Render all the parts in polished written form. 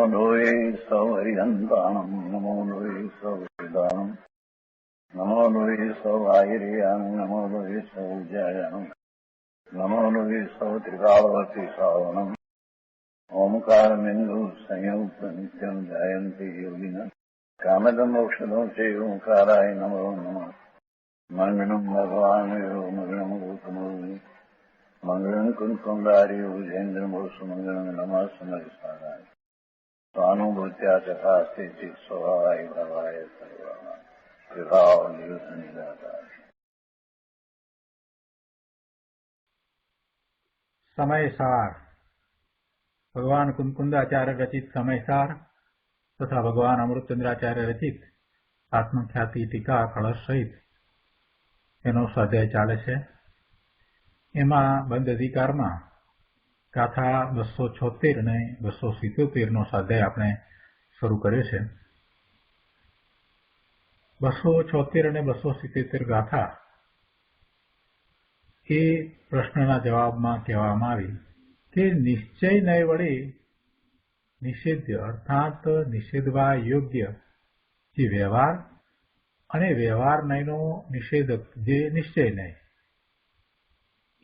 લોહે સૌહરિહંતાણમ નમો લોહે સૌહરિદાનમ નમો લોહે સૌઆયર્યાણમ નમો લોહે સૌજયાણમ નમો લોહે સૌત્રિકાવતી સાવનમ ઓમકારમિંદુ સંયુક્ત નિત્યમ જાયંતી યોગિન કામદમોક્ષદો છે ઓંકારાય નમો નમઃ મંગળમ ભગવાન મંગળમ ગૌતમો મંગળમ કુંકુંડાર્યો જૈન્દ્રમો સુમંગળમ નમઃ સમરિસારાય સ્વાનુભૂત્યા ચકાસ્તે સ્વભાવાય ભવાય સર્વા વિભાવ નિયુત નિરાકાર. સમયસાર ભગવાન કુંકુંદાચાર્ય રચિત સમયસાર તથા ભગવાન અમૃતચંદ્રાચાર્ય રચિત આત્મખ્યાતિ ટીકા કળશ સહિત એનો સ્વાધ્યાય ચાલે છે. એમાં બંધ અધિકારમાં ગાથા 276 અને 277 નો સ્વાધ્યાય આપણે શરૂ કર્યો છે. 276 અને 277 ગાથા એ પ્રશ્નના જવાબમાં કહેવામાં આવી કે નિશ્ચય નય વડે નિષેધ્ય અર્થાત નિષેધવા યોગ્ય જે વ્યવહાર અને વ્યવહાર નયનો નિષેધક જે નિશ્ચય નય,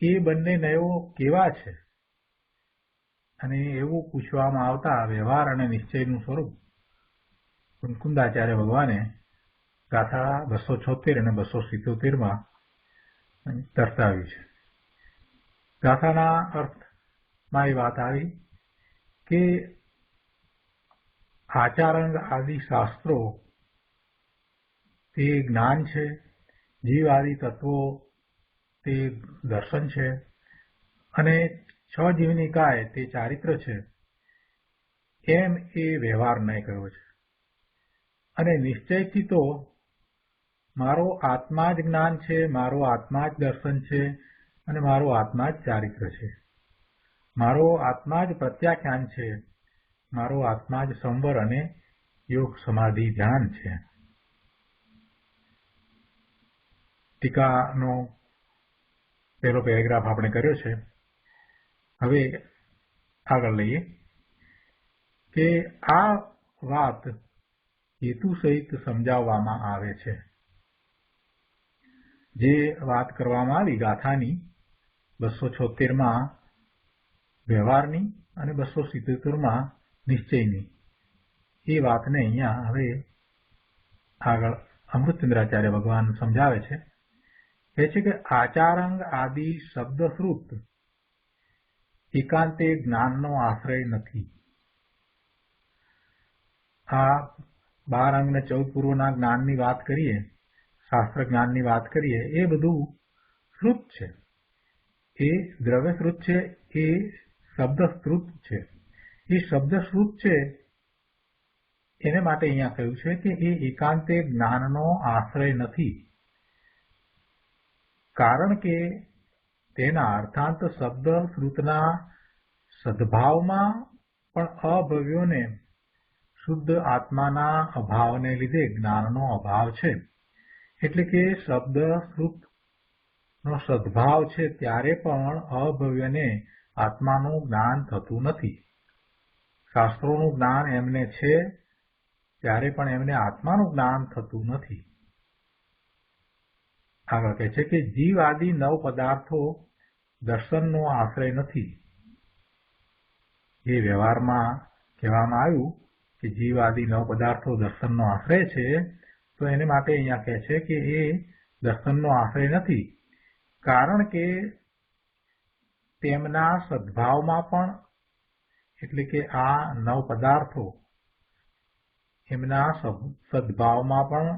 એ બંને નયો કેવા છે અને એવું પૂછવામાં આવતા વ્યવહાર અને નિશ્ચયનું સ્વરૂપ કુંકુંદાચાર્ય ભગવાને ગાથા 276 અને 277 દર્શાવ્યું છે. ગાથાના અર્થમાં એ વાત આવી કે આચારંગ આદિ શાસ્ત્રો તે જ્ઞાન છે, જીવ આદિ તત્વો તે દર્શન છે અને છ જીવનિકાય તે ચારિત્ર છે, એમ એ વ્યવહાર નહીં કર્યો છે. અને નિશ્ચયથી તો મારો આત્મા જ જ્ઞાન છે, મારો આત્મા જ દર્શન છે અને મારો આત્મા જ ચારિત્ર છે, મારો આત્મા જ પ્રત્યાખ્યાન છે, મારો આત્મા જ સંવર અને યોગ સમાધિ ધ્યાન છે. ટીકાનો પહેલો પેરેગ્રાફ આપણે કર્યો છે. હવે આગળ લઈએ કે આ વાત હેતુ સહિત સમજાવવામાં આવે છે. જે વાત કરવામાં આવી ગાથાની 276માં વ્યવહારની અને 277માં નિશ્ચયની, એ વાતને અહીંયા હવે આગળ અમૃતચંદ્રાચાર્ય ભગવાન સમજાવે છે. કહે છે કે આચારંગ આદિ શબ્દશ્રુત એકાંતે જ્ઞાનનો આશ્રય નથી. આ 12 અંગ ને 14 પૂર્વના જ્ઞાનની વાત કરીએ, શાસ્ત્ર જ્ઞાનની વાત કરીએ, એ બધું શ્રુત છે, એ દ્રવ્ય શ્રુત છે, એ શબ્દ શ્રુત છે. એ શબ્દ શ્રુત છે એને માટે અહીંયા કહ્યું છે કે એ એકાંતે જ્ઞાનનો આશ્રય નથી, કારણ કે તેના અર્થાંત શબ્દ શ્રુતના સદભાવમાં પણ અભવ્યોને શુદ્ધ આત્માના અભાવને લીધે જ્ઞાનનો અભાવ છે. એટલે કે શબ્દ શ્રુતનો સદભાવ છે ત્યારે પણ અભવ્યને આત્માનું જ્ઞાન થતું નથી. શાસ્ત્રોનું જ્ઞાન એમને છે ત્યારે પણ એમને આત્માનું જ્ઞાન થતું નથી. આગળ કહે છે કે જીવ આદિ 9 પદાર્થો દર્શનનો આશ્રય નથી. એ વ્યવહારમાં કહેવામાં આવ્યું કે જીવ આદિ 9 પદાર્થો દર્શનનો આશ્રય છે, તો એને માટે અહીંયા કહે છે કે એ દર્શનનો આશ્રય નથી, કારણ કે તેમના સદભાવમાં પણ, એટલે કે આ 9 પદાર્થો એમના સદભાવમાં પણ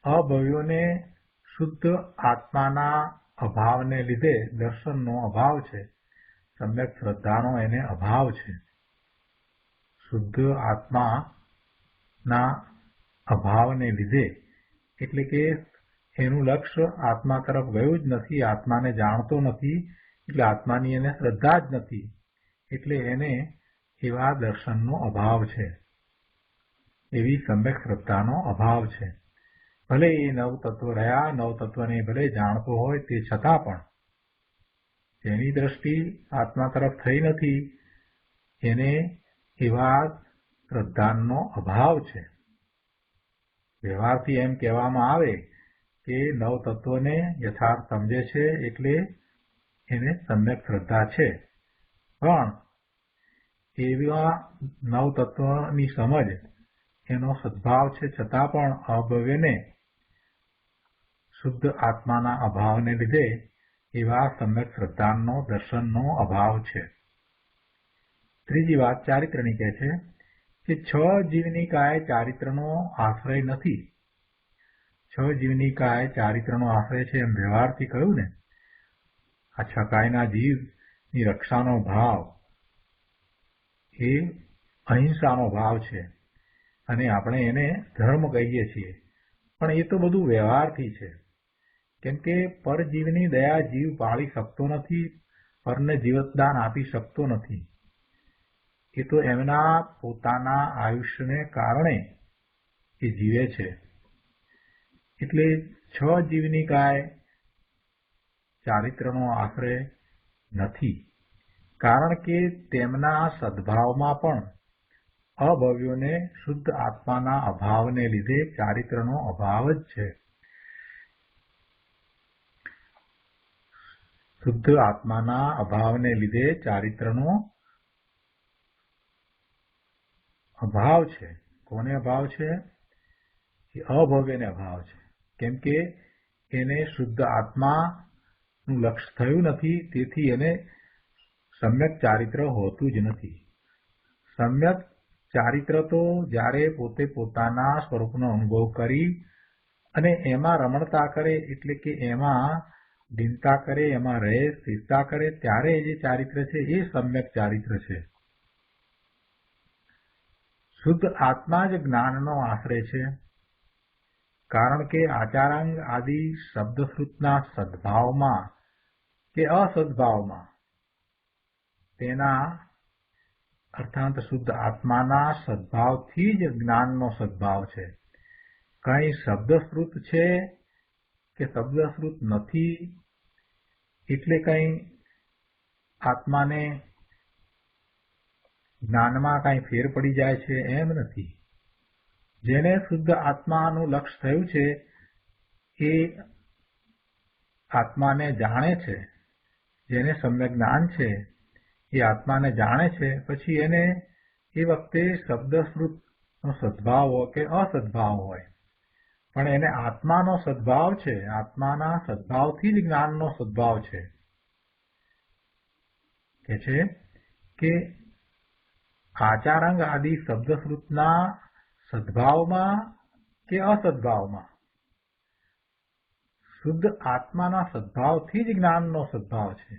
અભવ્યોને શુદ્ધ આત્માના અભાવને લીધે દર્શનનો અભાવ છે, સમ્યક શ્રદ્ધાનો એને અભાવ છે. શુદ્ધ આત્માના અભાવને લીધે, એટલે કે એનું લક્ષ્ય આત્મા તરફ ગયું જ નથી, આત્માને જાણતો નથી, એટલે આત્માની એને શ્રદ્ધા જ નથી, એટલે એને એવા દર્શનનો અભાવ છે, એવી સમ્યક શ્રદ્ધાનો અભાવ છે. ભલે એ 9 તત્વ રહ્યા, 9 તત્વને ભલે જાણતો હોય, તે છતાં પણ તેની દ્રષ્ટિ આત્મા તરફ થઈ નથી, એને એવા શ્રદ્ધાનો અભાવ છે. વ્યવહારથી એમ કહેવામાં આવે કે નવ તત્વને યથાર્થ સમજે છે એટલે એને સમ્યક શ્રદ્ધા છે, પણ એવા નવ તત્વની સમજ એનો સદ્ભાવ છે છતાં પણ અભવ્યને શુદ્ધ આત્માના અભાવને લીધે એવા સમ્યક શ્રદ્ધાનો દર્શનનો અભાવ છે. ત્રીજી વાત ચારિત્રની કહે છે કે છ જીવની કાય ચારિત્રનો આશ્રય નથી. છ જીવની કાય ચારિત્રનો આશ્રય છે એમ વ્યવહારથી કહ્યું ને. આ છ કાયના જીવની રક્ષાનો ભાવ એ અહિંસાનો ભાવ છે અને આપણે એને ધર્મ કહીએ છીએ, પણ એ તો બધું વ્યવહારથી છે. કેમ કે પરજીવની દયા જીવ પાળી શકતો નથી, પરને જીવતદાન આપી શકતો નથી. એ તો એમના પોતાના આયુષ્યને કારણે એ જીવે છે. એટલે છ જીવની કાય ચારિત્રનો આશ્રય નથી, કારણ કે તેમના સદ્ભાવમાં પણ અભવ્યોને શુદ્ધ આત્માના અભાવને લીધે ચારિત્રનો અભાવ જ છે. શુદ્ધ આત્માના અભાવને લીધે ચારિત્રનો અભાવ છે. કોને અભાવ છે? એ અભવ્યને અભાવ છે. કેમ કે એને શુદ્ધ આત્માનું લક્ષ્ય થયું નથી, તેથી એને સમ્યક ચારિત્ર હોતું જ નથી. સમ્યક ચારિત્ર તો જ્યારે પોતે પોતાના સ્વરૂપનો અનુભવ કરી અને એમાં રમણતા કરે, એટલે કે એમાં દિનતા કરે, એમાં રહે, સ્થિરતા કરે, ત્યારે જે ચારિત્ર છે એ સમ્યક ચારિત્ર છે. શુદ્ધ આત્મા જ જ્ઞાનનો આશ્રય છે, કારણ કે આચારાંગ આદિ શબ્દશ્રુતના સદ્ભાવમાં કે અસદ્ભાવમાં તેના અર્થાત શુદ્ધ આત્માના સદ્ભાવથી જ જ્ઞાનનો સદ્ભાવ છે. કંઈ શબ્દશ્રુત છે કે શબ્દશ્રુત નથી એટલે કંઈ આત્માને જ્ઞાનમાં કાંઈ ફેર પડી જાય છે એમ નથી. જેને શુદ્ધ આત્માનું લક્ષ્ય થયું છે એ આત્માને જાણે છે. જેને સમ્યક જ્ઞાન છે એ આત્માને જાણે છે, પછી એને એ વખતે શબ્દશ્રુતનો સદ્ભાવ હોય કે અસદ્ભાવ હોય, પણ એને આત્માનો સદ્ભાવ છે. આત્માના સદ્ભાવથી જ જ્ઞાનનો સદ્ભાવ છે. કે છે કે આચારાંગ આદિ શબ્દશ્રુતના સદ્ભાવમાં કે અસદ્ભાવમાં શુદ્ધ આત્માના સદ્ભાવથી જ જ્ઞાનનો સદ્ભાવ છે.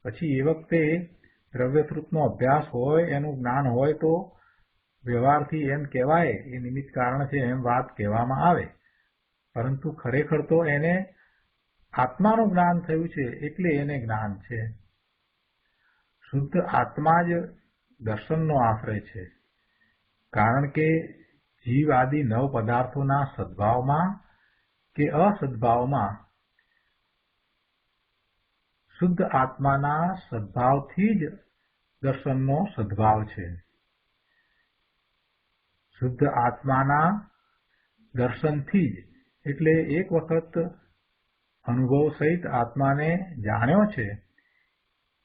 પછી એ વખતે દ્રવ્યશ્રુતનો અભ્યાસ હોય, એનું જ્ઞાન હોય તો વ્યવહારથી એમ કહેવાય, એ નિમિત્ત કારણ છે એમ વાત કહેવામાં આવે, પરંતુ ખરેખર તો એને આત્માનું જ્ઞાન થયું છે એટલે એને જ્ઞાન છે. શુદ્ધ આત્મા જ દર્શનનો આશ્રય છે, કારણ કે જીવ આદિ નવ પદાર્થોના સદ્ભાવમાં કે અસદ્ભાવમાં શુદ્ધ આત્માના સદ્ભાવથી જ દર્શનનો સદ્ભાવ છે. શુદ્ધ આત્માના દર્શનથી જ, એટલે એક વખત અનુભવ સહિત આત્માને જાણ્યો છે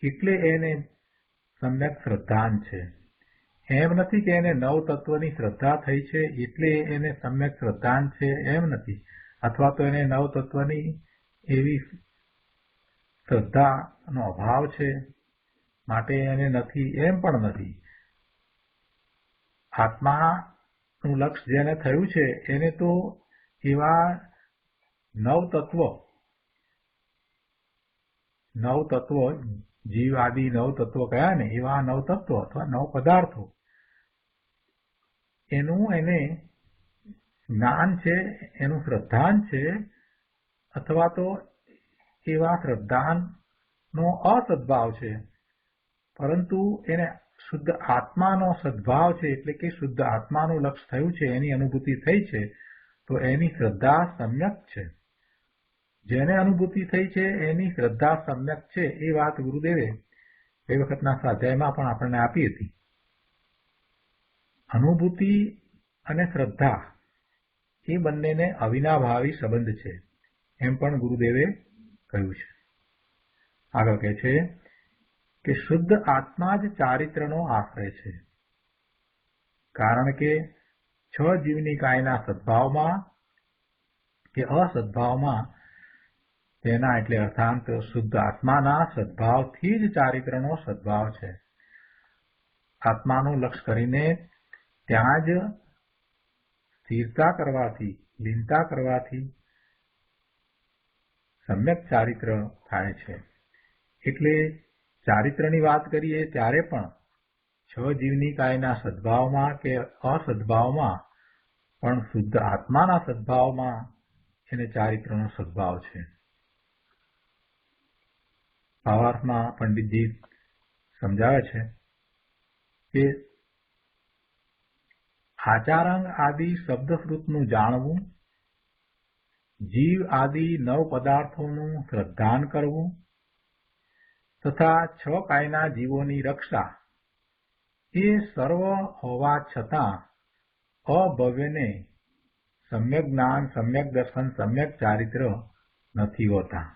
એટલે એને સમ્યક શ્રદ્ધાન છે. એમ નથી કે એને નવ તત્વની શ્રદ્ધા થઈ છે એટલે એને સમ્યક શ્રદ્ધાન છે, એમ નથી. અથવા તો એને નવ તત્વની એવી શ્રદ્ધાનો અભાવ છે માટે એને નથી, એમ પણ નથી. આત્માનું લક્ષ્ય જેને થયું છે એને તો એવા નવ તત્વો જીવ આદિ નવ તત્વો કયા ને, એવા નવ તત્વો અથવા નવ પદાર્થો એનું એને જ્ઞાન છે, એનું શ્રદ્ધાન છે, અથવા તો એવા શ્રદ્ધાનનો અસદ્ભાવ છે, પરંતુ એને શુદ્ધ આત્માનો સદ્ભાવ છે, એટલે કે શુદ્ધ આત્માનું લક્ષ્ય થયું છે, એની અનુભૂતિ થઈ છે, તો એની શ્રદ્ધા સમ્યક છે. જેને અનુભૂતિ થઈ છે એની શ્રદ્ધા સમ્યક છે. એ વાત ગુરુદેવે એ વખતના સ્વાધ્યાયમાં પણ આપણને આપી હતી. અનુભૂતિ અને શ્રદ્ધા એ બંનેને અવિનાભાવી સંબંધ છે એમ પણ ગુરુદેવે કહ્યું છે. આગળ કહે છે કે શુદ્ધ આત્મા જ ચારિત્રનો આશ્રય છે, કારણ કે છ જીવની કાયના સદભાવમાં કે અસદભાવમાં તેના એટલે અર્થાંત શુદ્ધ આત્માના સદભાવથી જ ચારિત્રનો સદભાવ છે. આત્માનું લક્ષ્ય કરીને ત્યાં જ સ્થિરતા કરવાથી, લીનતા કરવાથી સમ્યક ચારિત્ર થાય છે. એટલે ચારિત્રની વાત કરીએ ત્યારે પણ છ જીવની કાયના સદભાવમાં કે અસદભાવમાં પણ શુદ્ધ આત્માના સદભાવમાં એને ચારિત્રનો સદભાવ છે. ભાવાર્થમાં પંડિતજી સમજાવે છે કે આચારાંગ આદિ શબ્દશ્રુતનું જાણવું, જીવ આદિ નવ પદાર્થોનું શ્રદ્ધાન કરવું તથા છ કાયના જીવોની રક્ષા એ સર્વ હોવા છતાં અભવ્યને સમ્યક જ્ઞાન, સમ્યક દર્શન, સમ્યક ચારિત્ર નથી હોતા.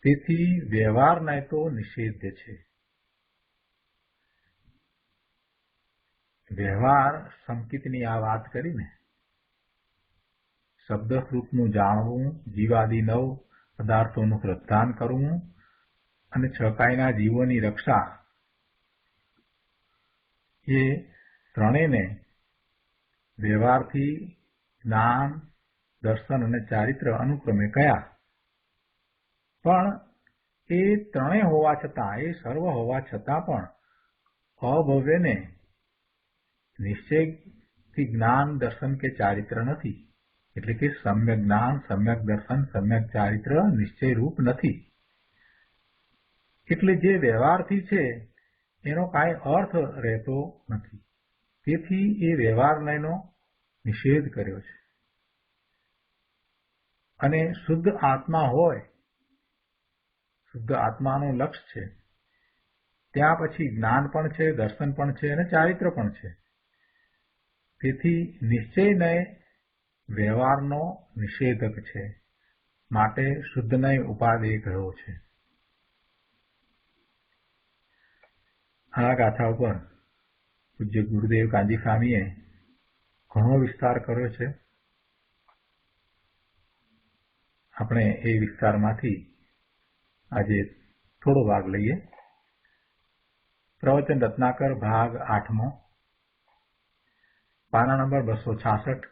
તેથી વ્યવહારને તો નિષેધ્ય છે. વ્યવહાર સંકિતની આ વાત કરીને શબ્દશ્રુતનું જાણવું, જીવાદિ નવ પદાર્થોનું શ્રદ્ધાન કરવું અને છકાયના જીવોની રક્ષા એ ત્રણેયને વ્યવહારથી જ્ઞાન, દર્શન અને ચારિત્ર અનુક્રમે કયા. પણ એ ત્રણેય હોવા છતાં, એ સર્વ હોવા છતાં પણ અભવ્યને નિશ્ચયથી જ્ઞાન, દર્શન કે ચારિત્ર નથી. એટલે કે સમ્યક જ્ઞાન, સમ્યક દર્શન, સમ્યક ચારિત્ર નિશ્ચય રૂપ નથી. એટલે જે વ્યવહારથી છે એનો કાંઈ અર્થ રહેતો નથી. તેથી એ વ્યવહારનો નિષેધ કર્યો છે. અને શુદ્ધ આત્મા હોય, શુદ્ધ આત્માનું લક્ષ્ય છે, ત્યાં પછી જ્ઞાન પણ છે, દર્શન પણ છે અને ચારિત્ર પણ છે. તેથી નિશ્ચયને વ્યવહારનો નિષેધક છે, માટે શુદ્ધનય ઉપાદેય કહ્યો છે. આ ગાથા ઉપર પૂજ્ય ગુરુદેવ કાંજી સ્વામીએ ઘણો વિસ્તાર કર્યો છે. આપણે એ વિસ્તારમાંથી આજે થોડો ભાગ લઈએ. પ્રવચન રત્નાકર ભાગ 8મો, પાના નંબર 266,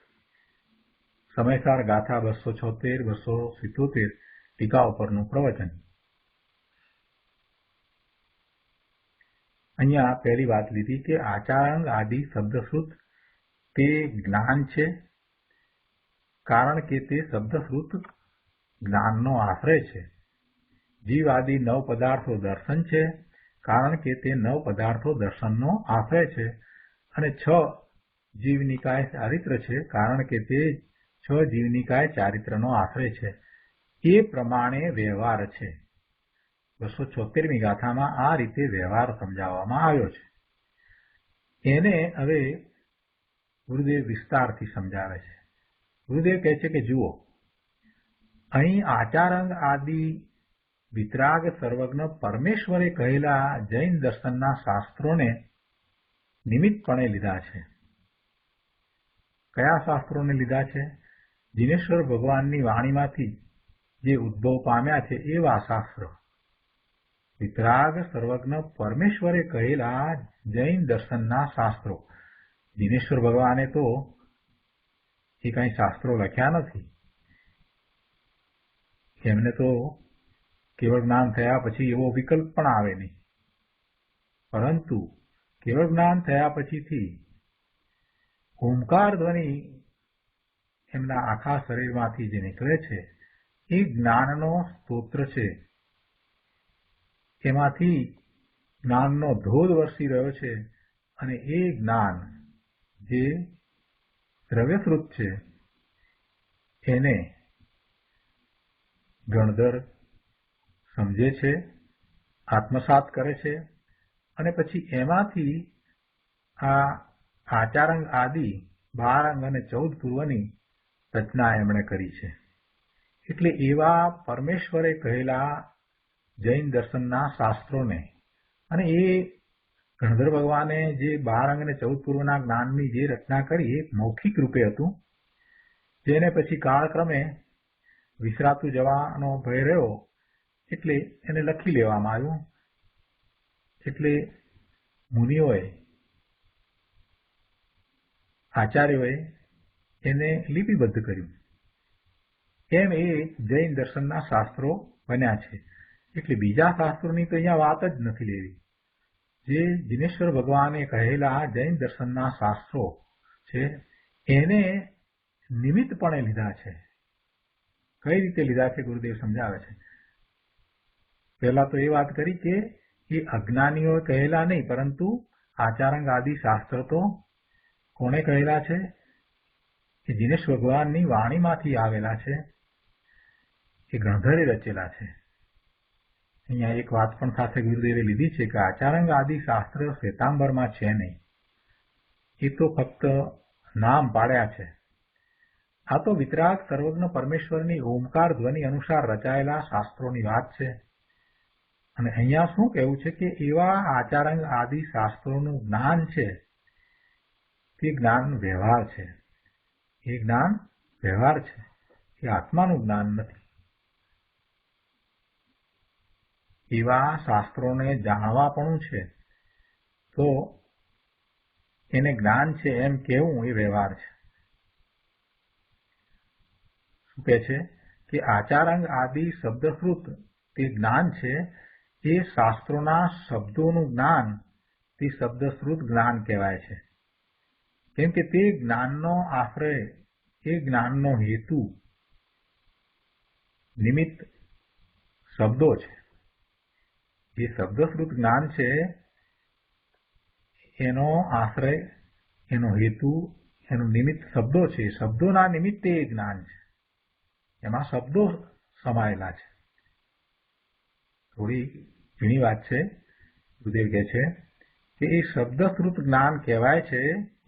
સમયસાર ગાથા 276, 277 ટીકા ઉપરનું પ્રવચન. અહીંયા પહેલી વાત લીધી કે આચારાંગ આદિ શબ્દશ્રુત તે જ્ઞાન છે, કારણ કે તે શબ્દશ્રુત જ્ઞાનનો આશ્રય છે. જીવ આદિ નવ પદાર્થો દર્શન છે, કારણ કે તે નવ પદાર્થો દર્શનનો આશ્રય છે. અને છ જીવનિકાય ચારિત્ર છે, કારણ કે તે છ જીવનિકાય ચારિત્રનો આશ્રય છે. એ પ્રમાણે વ્યવહાર છે. 276મી ગાથામાં આ રીતે વ્યવહાર સમજાવવામાં આવ્યો છે. એને હવે ગુરુદેવ વિસ્તારથી સમજાવે છે. ગુરુદેવ કહે છે કે જુઓ, અહીં આચારાંગ આદિ વિતરાગ સર્વજ્ઞ પરમેશ્વરે કહેલા જૈન દર્શનના શાસ્ત્રોને નિમિત્તપણે લીધા છે. કયા શાસ્ત્રોને લીધા છે? જિનેશ્વર ભગવાનની વાણીમાંથી જે ઉદ્ભવ પામ્યા છે એવા શાસ્ત્રો. વિતરાગ સર્વજ્ઞ પરમેશ્વરે કહેલા જૈન દર્શનના શાસ્ત્રો. જિનેશ્વર ભગવાને તો એ કઈ શાસ્ત્રો લખ્યા નથી. એમને તો કેવળ જ્ઞાન થયા પછી એવો વિકલ્પ પણ આવે નહીં. પરંતુ કેવળ જ્ઞાન થયા પછીથી ઓમકાર ધ્વનિ એમના આખા શરીરમાંથી જે નીકળે છે એ જ્ઞાનનો સ્તોત્ર છે. એમાંથી જ્ઞાનનો ધોધ વરસી રહ્યો છે અને એ જ્ઞાન જે દ્રવ્યશ્રુત છે એને ગણધર સમજે છે, આત્મસાત કરે છે અને પછી એમાંથી આ આચારંગ આદિ 12 અંગ અને 14 પૂર્વની રચના એમણે કરી છે. એટલે એવા પરમેશ્વરે કહેલા જૈન દર્શનના શાસ્ત્રોને અને એ ગણધર ભગવાને જે 12 અંગ અને 14 પૂર્વના જ્ઞાનની જે રચના કરી એ મૌખિક રૂપે હતું, જેને પછી કાળક્રમે વિસરાતું જવાનો ભય રહ્યો એટલે એને લખી લેવામાં આવ્યું. એટલે મુનિઓએ, આચાર્યોએ એને લિપિબદ્ધ કર્યું. એમ એ જૈન દર્શનના શાસ્ત્રો બન્યા છે. એટલે બીજા શાસ્ત્રોની તો અહીંયા વાત જ નથી લેવી. જે જિનેશ્વર ભગવાને કહેલા જૈન દર્શનના શાસ્ત્રો છે એને નિમિત્તપણે લીધા છે. કઈ રીતે લીધા છે ગુરુદેવ સમજાવે છે. પહેલા તો એ વાત કરી કે એ અજ્ઞાનીઓ કહેલા નહીં, પરંતુ આચારંગ આદિ શાસ્ત્ર તો કોને કહેલા છે? એ જિનેશ્વર ભગવાનની વાણીમાંથી આવેલા છે. એ ગણધરે રચેલા છે. અહીંયા એક વાત પણ સાથે ગુરુદેવે લીધી છે કે આચારંગ આદિ શાસ્ત્ર શ્વેતાંબરમાં છે નહીં, એ તો ફક્ત નામ પાડ્યા છે. આ તો વિતરાગ સર્વજ્ઞ પરમેશ્વરની ઓમકાર ધ્વનિ અનુસાર રચાયેલા શાસ્ત્રોની વાત છે. અને અહીંયા શું કહેવું છે કે એવા આચારંગ આદિ શાસ્ત્રોનું જ્ઞાન છે તે જ્ઞાન વ્યવહાર છે. એ જ્ઞાન વ્યવહાર છે, એ આત્માનું જ્ઞાન નથી. એવા શાસ્ત્રોને જાણવા પણ છે તો એને જ્ઞાન છે એમ કહેવું એ વ્યવહાર છે. શું કહે છે કે આચારંગ આદિ શબ્દશ્રુત તે જ્ઞાન છે. એ શાસ્ત્રોના શબ્દોનું જ્ઞાન તે શબ્દશ્રુત જ્ઞાન કહેવાય છે. કેમ કે તે જ્ઞાનનો આશ્રય, એ જ્ઞાનનો હેતુ નિમિત્ત શબ્દો છે. જે શબ્દશ્રુત જ્ઞાન છે એનો આશ્રય, એનો હેતુ, એનું નિમિત્ત શબ્દો છે. શબ્દોના નિમિત્તે એ જ્ઞાન છે. એમાં શબ્દો સમાયેલા છે. થોડી ઝીણી વાત છે. ગુરુદેવ કહે છે કે એ શબ્દશ્રુત જ્ઞાન કહેવાય છે.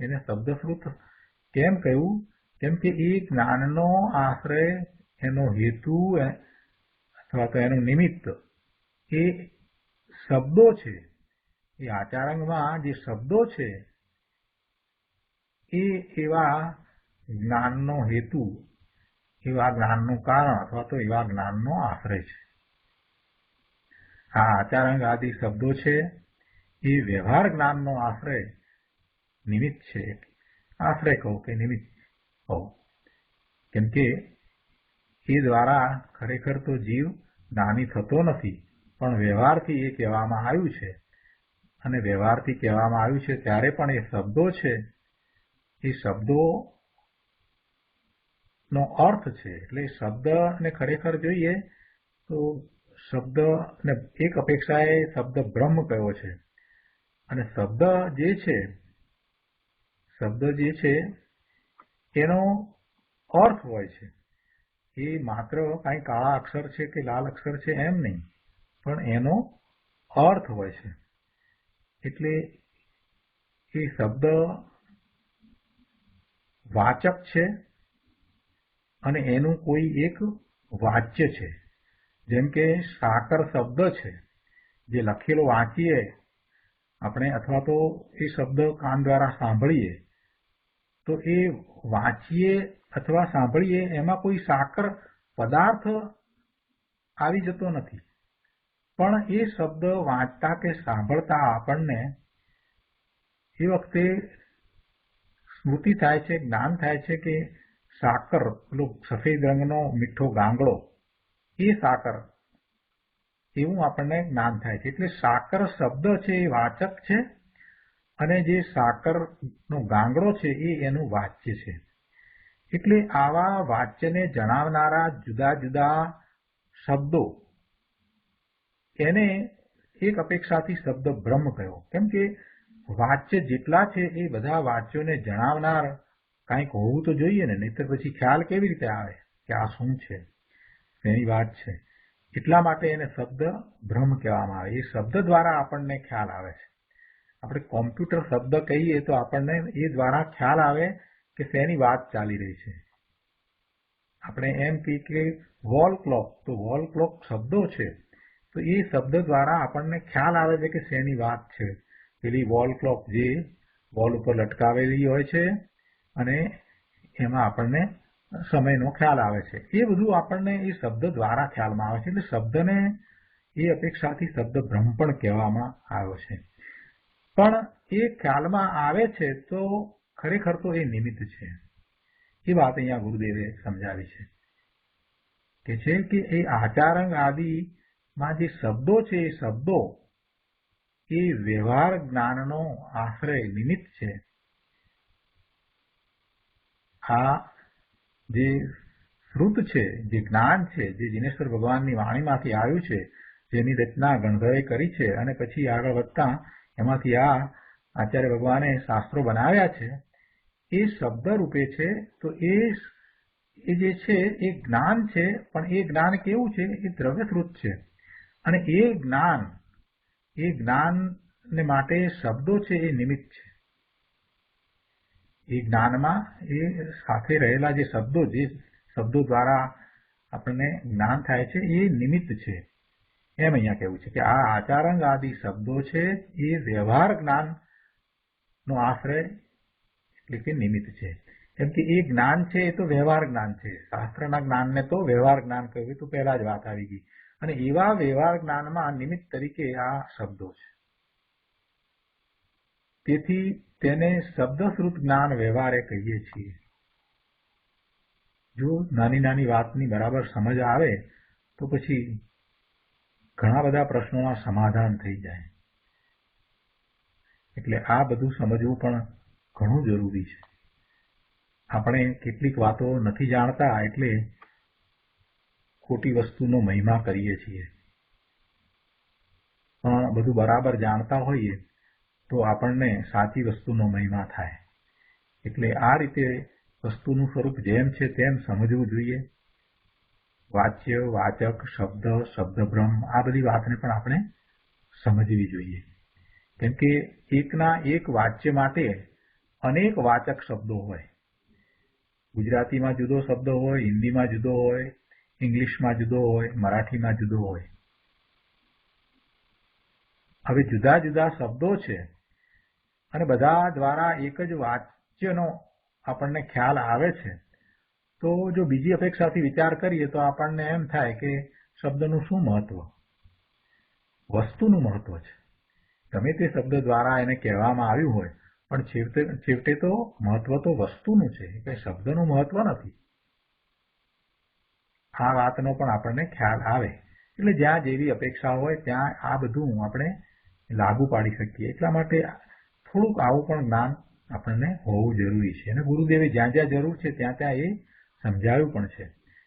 એને શબ્દશ્રુત કેમ કહ્યું? કેમ કે એ જ્ઞાનનો આશ્રય, એનો હેતુ અથવા તો એનું નિમિત્ત એ શબ્દો છે. એ આચારંગમાં જે શબ્દો છે એ એવા જ્ઞાનનો હેતુ, એવા જ્ઞાનનું કારણ અથવા તો એવા જ્ઞાનનો આશ્રય છે. આ આચારંગ આદિ શબ્દો છે એ વ્યવહાર જ્ઞાનનો આશ્રય, નિમિત્ત છે. આશ્રય કહો કે નિમિત્ત કહો, કેમ કે એ દ્વારા ખરેખર તો જીવ જ્ઞાની થતો નથી, પણ વ્યવહારથી એ કહેવામાં આવ્યું છે. અને વ્યવહારથી કહેવામાં આવ્યું છે ત્યારે પણ એ શબ્દો છે, એ શબ્દોનો અર્થ છે. એટલે શબ્દને ખરેખર જોઈએ તો શબ્દને એક અપેક્ષાએ શબ્દ બ્રહ્મ કયો છે. અને શબ્દ જે છે એનો અર્થ હોય છે. એ માત્ર કાંઈ કાળા અક્ષર છે કે લાલ અક્ષર છે એમ નહીં, પણ એનો અર્થ હોય છે. એટલે એ શબ્દ વાચક છે અને એનું કોઈ એક વાચ્ય છે. જેમ કે સાકર શબ્દ છે, જે લખેલો વાંચીએ આપણે અથવા તો એ શબ્દ કાન દ્વારા સાંભળીએ તો એ વાંચીએ અથવા સાંભળીએ એમાં કોઈ સાકર પદાર્થ આવી જતો નથી. પણ એ શબ્દ વાંચતા કે સાંભળતા આપણને એ વખતે સ્મૃતિ થાય છે, જ્ઞાન થાય છે કે સાકર, પેલો સફેદ રંગનો મીઠો ગાંગડો, એ સાકર, એવું આપણને જ્ઞાન થાય છે. એટલે સાકર શબ્દ છે એ વાચક છે અને જે સાકરનો ગાંગડો છે એ એનું વાચ્ય છે. એટલે આવા વાચ્યને જણાવનારા જુદા જુદા શબ્દો, એને એક અપેક્ષાથી શબ્દ બ્રહ્મ કહ્યો. કેમ કે વાચ્ય જેટલા છે એ બધા વાચ્યોને જણાવનાર કાંઈક હોવું તો જોઈએ ને, નહીતર પછી ખ્યાલ કેવી રીતે આવે કે આ શું છે, એની વાત છે. એટલા માટે એને શબ્દ બ્રહ્મ કહેવામાં આવે. એ શબ્દ દ્વારા આપણને ખ્યાલ આવે છે. આપણે કોમ્પ્યુટર શબ્દ કહીએ તો આપણને એ દ્વારા ખ્યાલ આવે કે શેની વાત ચાલી રહી છે. આપણે એમ કહીએ કે વોલ ક્લોક, તો વોલ ક્લોક શબ્દો છે, તો એ શબ્દ દ્વારા આપણને ખ્યાલ આવે છે કે શેની વાત છે. પેલી વોલ ક્લોક જે વોલ ઉપર લટકાવેલી હોય છે અને એમાં આપણને સમયનો ખ્યાલ આવે છે, એ બધું આપણને એ શબ્દ દ્વારા ખ્યાલમાં આવે છે. એટલે શબ્દને એ અપેક્ષાથી શબ્દ બ્રહ્મ પણ કહેવામાં આવ્યો છે. પણ એ ખ્યાલમાં આવે છે તો ખરેખર તો એ નિમિત્ત છે. એ વાત અહીંયા ગુરુદેવે સમજાવી છે કે એ આચારંગ આદિમાં જે શબ્દો છે એ શબ્દો એ વ્યવહાર જ્ઞાનનો આશ્રય નિમિત્ત છે. આ જે શ્રુત છે, જે જ્ઞાન છે, જે દિનેશ્વર ભગવાનની વાણીમાંથી આવ્યું છે, જેની રચના ગણધરે કરી છે અને પછી આગળ વધતા એમાંથી આ આચાર્ય ભગવાને શાસ્ત્રો બનાવ્યા છે, એ શબ્દ રૂપે છે. તો એ જે છે એ જ્ઞાન છે, પણ એ જ્ઞાન કેવું છે? એ દ્રવ્યશ્રુત છે. અને એ જ્ઞાનને માટે શબ્દો છે એ નિમિત્ત છે. એ જ્ઞાનમાં એ સાથે રહેલા જે શબ્દો દ્વારા આપણને જ્ઞાન થાય છે એ નિમિત્ત છે. એમ અહીંયા કહેવું છે કે આ આચારંગ આદિ શબ્દો છે એ વ્યવહાર જ્ઞાનનો આશ્રય એટલે કે નિમિત્ત છે. કેમ કે એ જ્ઞાન છે એ તો વ્યવહાર જ્ઞાન છે. શાસ્ત્રના જ્ઞાનને તો વ્યવહાર જ્ઞાન કહ્યું તો પહેલા જ વાત આવી ગઈ. અને એવા વ્યવહાર જ્ઞાનમાં નિમિત્ત તરીકે આ શબ્દો છે. તેથી તેને શબ્દશ્રુત જ્ઞાન વ્યવહારે કહીએ છીએ. જો નાની નાની વાતની બરાબર સમજ આવે તો પછી ઘણા બધા પ્રશ્નોના સમાધાન થઈ જાય. એટલે આ બધું સમજવું પણ ઘણું જરૂરી છે. આપણે કેટલીક વાતો નથી જાણતા એટલે ખોટી વસ્તુનો મહિમા કરીએ છીએ, પણ બધું બરાબર જાણતા હોઈએ તો આપણને સાચી વસ્તુનો મહિમા થાય. એટલે આ રીતે વસ્તુનું સ્વરૂપ જેમ છે તેમ સમજવું જોઈએ. વાચ્ય, વાચક, શબ્દ, શબ્દભ્રમ આ બધી વાતને પણ આપણે સમજવી જોઈએ. કેમ કે એકના એક વાચ્ય માટે અનેક વાચક શબ્દો હોય. ગુજરાતીમાં જુદો શબ્દ હોય, હિન્દીમાં જુદો હોય, ઇંગ્લિશમાં જુદો હોય, મરાઠીમાં જુદો હોય. હવે જુદા જુદા શબ્દો છે અને બધા દ્વારા એક જ વાચ્યનો આપણને ખ્યાલ આવે છે. તો જો બીજી અપેક્ષાથી વિચાર કરીએ તો આપણને એમ થાય કે શબ્દનું શું મહત્વ? વસ્તુનું મહત્વ છે. ગમે તે શબ્દ દ્વારા એને કહેવામાં આવ્યું હોય, પણ છેવટે તો મહત્વ તો વસ્તુનું છે, કે શબ્દનું મહત્વ નથી. આ વાતનો પણ આપણને ખ્યાલ આવે. એટલે જ્યાં જેવી અપેક્ષા હોય ત્યાં આ બધું આપણે લાગુ પાડી શકીએ. એટલા માટે થોડુંક આવું પણ જ્ઞાન આપણને હોવું જરૂરી છે. અને ગુરુદેવે જ્યાં જ્યાં જરૂર છે ત્યાં ત્યાં એ સમજાવ્યું પણ છે.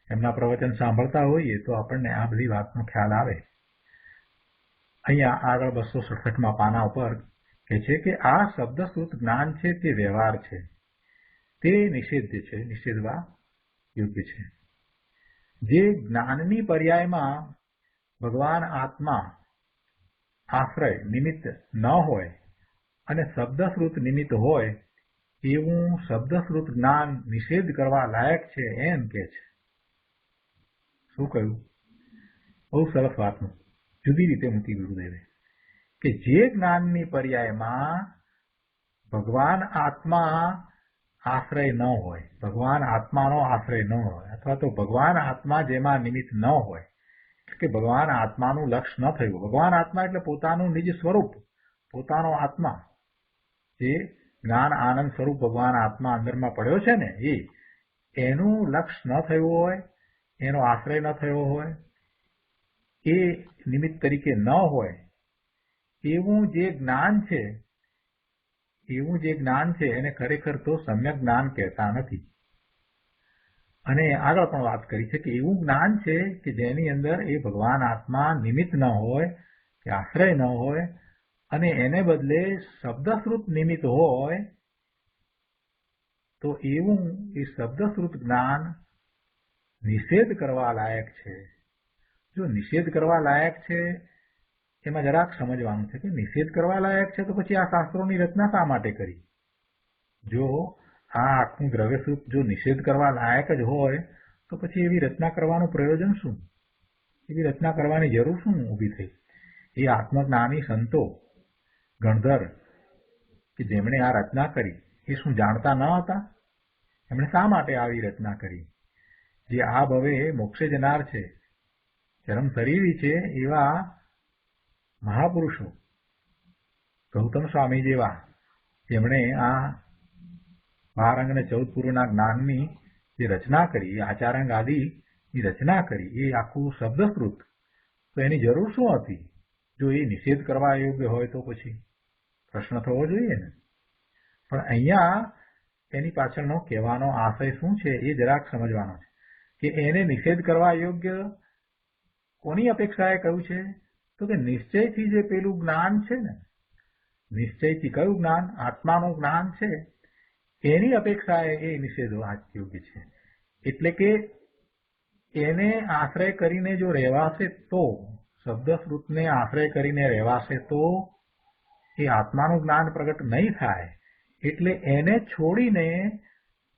એમના પ્રવચન સાંભળતા હોઈએ તો આપણને આ બધી વાતનો ખ્યાલ આવે. અહીંયા આગળ 267માં પાના ઉપર કહે છે કે આ શબ્દશ્રુત જ્ઞાન છે તે વ્યવહાર છે, તે નિષેધ્ય છે, નિષેધવા યોગ્ય છે. જે જ્ઞાનની પર્યાયમાં ભગવાન આત્મા આશ્રય નિમિત્ત ન હોય અને શબ્દશ્રુત નિમિત્ત હોય એવું શબ્દશ્રુત જ્ઞાન નિષેધ કરવા લાયક છે એમ કે છે. શું કહ્યું? બહુ સરસ વાતનું જુદી રીતે મૂકી ગુરુદેવે કે જે જ્ઞાનની પર્યાયમાં ભગવાન આત્મા આશ્રય ન હોય, ભગવાન આત્માનો આશ્રય ન હોય, અથવા તો ભગવાન આત્મા જેમાં નિમિત્ત ન હોય, કે ભગવાન આત્માનું લક્ષ્ય ન થયું. ભગવાન આત્મા એટલે પોતાનું નિજ સ્વરૂપ, પોતાનો આત્મા, જે જ્ઞાન આનંદ સ્વરૂપ ભગવાન આત્મા અંદરમાં પડ્યો છે ને, એનું લક્ષ્ય ન થયું હોય, એનો આશ્રય ન થયો હોય, એ નિમિત્ત તરીકે ન હોય એવું જે જ્ઞાન છે એને ખરેખર તો સમ્યક જ્ઞાન કહેતા નથી. અને આગળ પણ વાત કરી છે કે એવું જ્ઞાન છે કે જેની અંદર એ ભગવાન આત્મા નિમિત્ત ન હોય કે આશ્રય ન હોય અને એને બદલે શબ્દશ્રુત નિમિત્ત હોય, તો એવું એ શબ્દશ્રુત જ્ઞાન નિષેધ કરવા લાયક છે. જો નિષેધ કરવા લાયક છે એમાં જરાક સમજવાનું છે કે નિષેધ કરવા લાયક છે તો પછી આ શાસ્ત્રોની રચના શા માટે કરી? જો આ આખું દ્રવ્યસૂત્ર જો નિષેધ કરવા લાયક જ હોય તો પછી એવી રચના કરવાનું પ્રયોજન શું? એવી રચના કરવાની જરૂર શું ઊભી થઈ? એ આત્મજ્ઞાની સંતો ગણધર કે જેમણે આ રચના કરી એ શું જાણતા ન હતા? એમણે શા માટે આવી રચના કરી? જે આ ભવે મોક્ષે જનાર છે, ચરમ શરીરી છે એવા મહાપુરુષો, ગૌતમ સ્વામી જેવા, જેમણે આ 12 અંગ અને 14 પૂર્વના જ્ઞાનની જે રચના કરી, આચારાંગ આદિની રચના કરી, એ આખું શબ્દશ્રુત, તો એની જરૂર શું હતી? જો એ નિષેધ કરવા યોગ્ય હોય તો પછી પ્રશ્ન થવો જોઈએ ને. પણ અહીંયા એની પાછળનો કહેવાનો આશય શું છે એ જરાક સમજવાનો છે કે એને નિષેધ કરવા યોગ્ય કોની અપેક્ષાએ કહ્યું છે? તો કે નિશ્ચયથી જે પેલું જ્ઞાન છે ને, નિશ્ચયથી કયું જ્ઞાન? આત્માનું જ્ઞાન છે, એની અપેક્ષાએ એ નિષેધવા યોગ્ય છે. એટલે કે એને આશ્રય કરીને જો રહેવાશે તો, શબ્દશ્રુતને આશ્રય કરીને રહેવાશે તો એ આત્માનું જ્ઞાન પ્રગટ નહીં થાય. એટલે એને છોડીને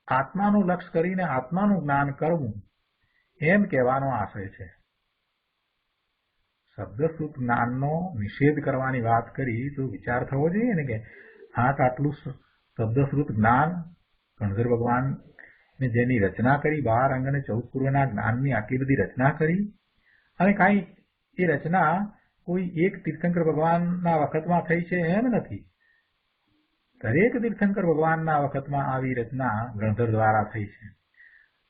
આત્માનું લક્ષ્ય કરીને આત્માનું જ્ઞાન કરવું, એમ કહેવાનો આશય છે. શબ્દશ્રુત જ્ઞાનનો નિષેધ કરવાની વાત કરી તો વિચાર થવો જોઈએ ને કે આટલું શબ્દશ્રુત જ્ઞાન ગણધર ભગવાનને જેની રચના કરી, 12 અંગ અને 14 પૂર્વના જ્ઞાનની આટલી બધી રચના કરી, અને કાંઈ એ રચના કોઈ એક તીર્થંકર ભગવાનના વખતમાં થઈ છે એમ નથી. દરેક તીર્થંકર ભગવાનના વખતમાં આવી રચના ગણધર દ્વારા થઈ છે.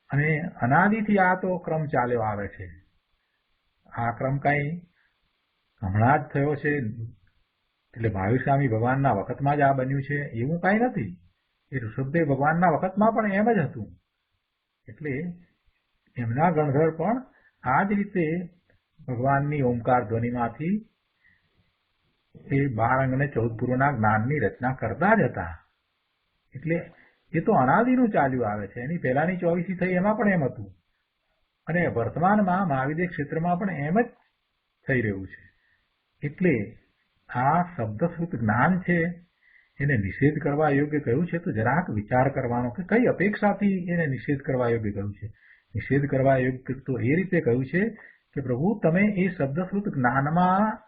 અને અનાદિથી આ તો ક્રમ ચાલ્યો આવે છે. આ ક્રમ કાંઈ હમણાં જ થયો છે એટલે મહાવીર ભગવાનના વખતમાં જ આ બન્યું છે એવું કાંઈ નથી. એ ઋષભદેવ ભગવાનના વખતમાં પણ એમ જ હતું. એટલે એમના ગણધર પણ આ જ રીતે ભગવાનની ઓમકાર ધ્વનિમાંથી એ 12 અંગ અને 14 પૂર્વના જ્ઞાનની રચના કરતા જ હતા. એટલે એ તો અનાદિનું ચાલ્યું આવે છે. એની પહેલાની 24 થઈ એમાં પણ એમ હતું, અને વર્તમાનમાં મહાવિદ્ય ક્ષેત્રમાં પણ એમ જ થઈ રહ્યું છે. એટલે આ શબ્દશ્રુત જ્ઞાન છે એને નિષેધ કરવા યોગ્ય કહ્યું છે તો જરાક વિચાર કરવાનો કે કઈ અપેક્ષાથી એને નિષેધ કરવા યોગ્ય કહ્યું છે. નિષેધ કરવા યોગ્ય તો એ રીતે કહ્યું છે કે પ્રભુ તમે એ શબ્દશ્રુત જ્ઞાનમાં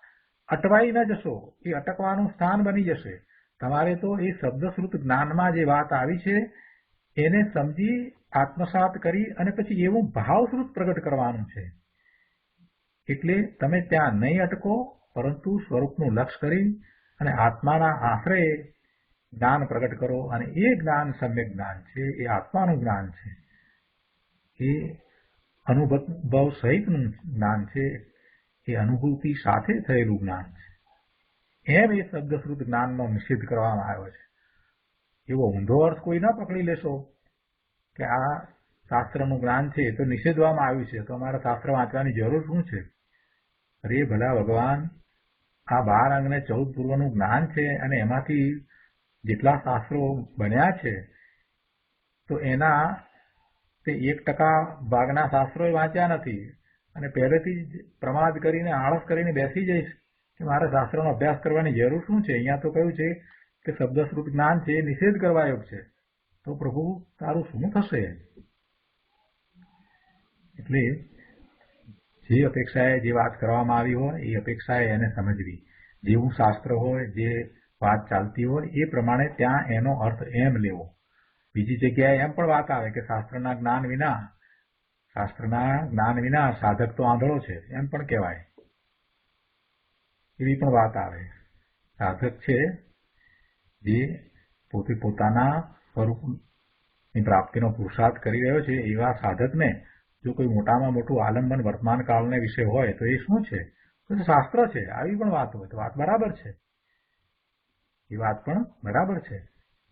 અટવાઈ ન જશો, એ અટકવાનું સ્થાન બની જશે. તમારે તો એ શબ્દશ્રુત જ્ઞાનમાં જે વાત આવી છે એને સમજી આત્મસાત કરી અને પછી એવું ભાવશ્રુત પ્રગટ કરવાનું છે. એટલે તમે ત્યાં નહીં અટકો, પરંતુ સ્વરૂપનું લક્ષ્ય કરી અને આત્માના આશ્રયે જ્ઞાન પ્રગટ કરો. અને એ જ્ઞાન સમ્યક જ્ઞાન છે, એ આત્માનું જ્ઞાન છે, એ અનુભવ સહિતનું જ્ઞાન છે, એ અનુભૂતિ સાથે થયેલું જ્ઞાન છે. એમ એ શબ્દશ્રુત જ્ઞાનનો નિષેધ કરવામાં આવ્યો છે. એવો ઊંધો અર્થ કોઈ ન પકડી લેશો કે આ શાસ્ત્રનું જ્ઞાન છે તો નિષેધવામાં આવ્યું છે તો અમારે શાસ્ત્ર વાંચવાની જરૂર શું છે? અરે ભલા ભગવાન, આ 12 અંગ અને 14 પૂર્વનું જ્ઞાન છે અને એમાંથી જેટલા શાસ્ત્રો બન્યા છે તો એના તે 1% ભાગના શાસ્ત્રોએ વાંચ્યા નથી. અને પહેલેથી જ પ્રમાદ કરીને આળસ કરીને બેસી જઈશ કે મારે શાસ્ત્રનો અભ્યાસ કરવાની જરૂર શું છે? અહીંયા તો કહ્યું છે કે શબ્દશ્રુત જ્ઞાન છે એ નિષેધ કરવા યોગ છે. તો પ્રભુ તારું શું થશે? એટલે જે અપેક્ષાએ જે વાત કરવામાં આવી હોય એ અપેક્ષાએ એને સમજવી. જેવું શાસ્ત્ર હોય, જે વાત ચાલતી હોય એ પ્રમાણે ત્યાં એનો અર્થ એમ લેવો. બીજી જગ્યાએ એમ પણ વાત આવે કે શાસ્ત્રના જ્ઞાન વિના સાધક તો આંધળો છે એમ પણ કહેવાય. એવી પણ વાત આવે. સાધક છે જે પોતે પોતાના સ્વરૂપની પ્રાપ્તિનો પુરુષાર્થ કરી રહ્યો છે એવા સાધકને જો કોઈ મોટામાં મોટું આલંબન વર્તમાન કાળને વિશે હોય તો એ શું છે? તો શાસ્ત્ર છે. આવી પણ વાત હોય તો વાત બરાબર છે. એ વાત પણ બરાબર છે.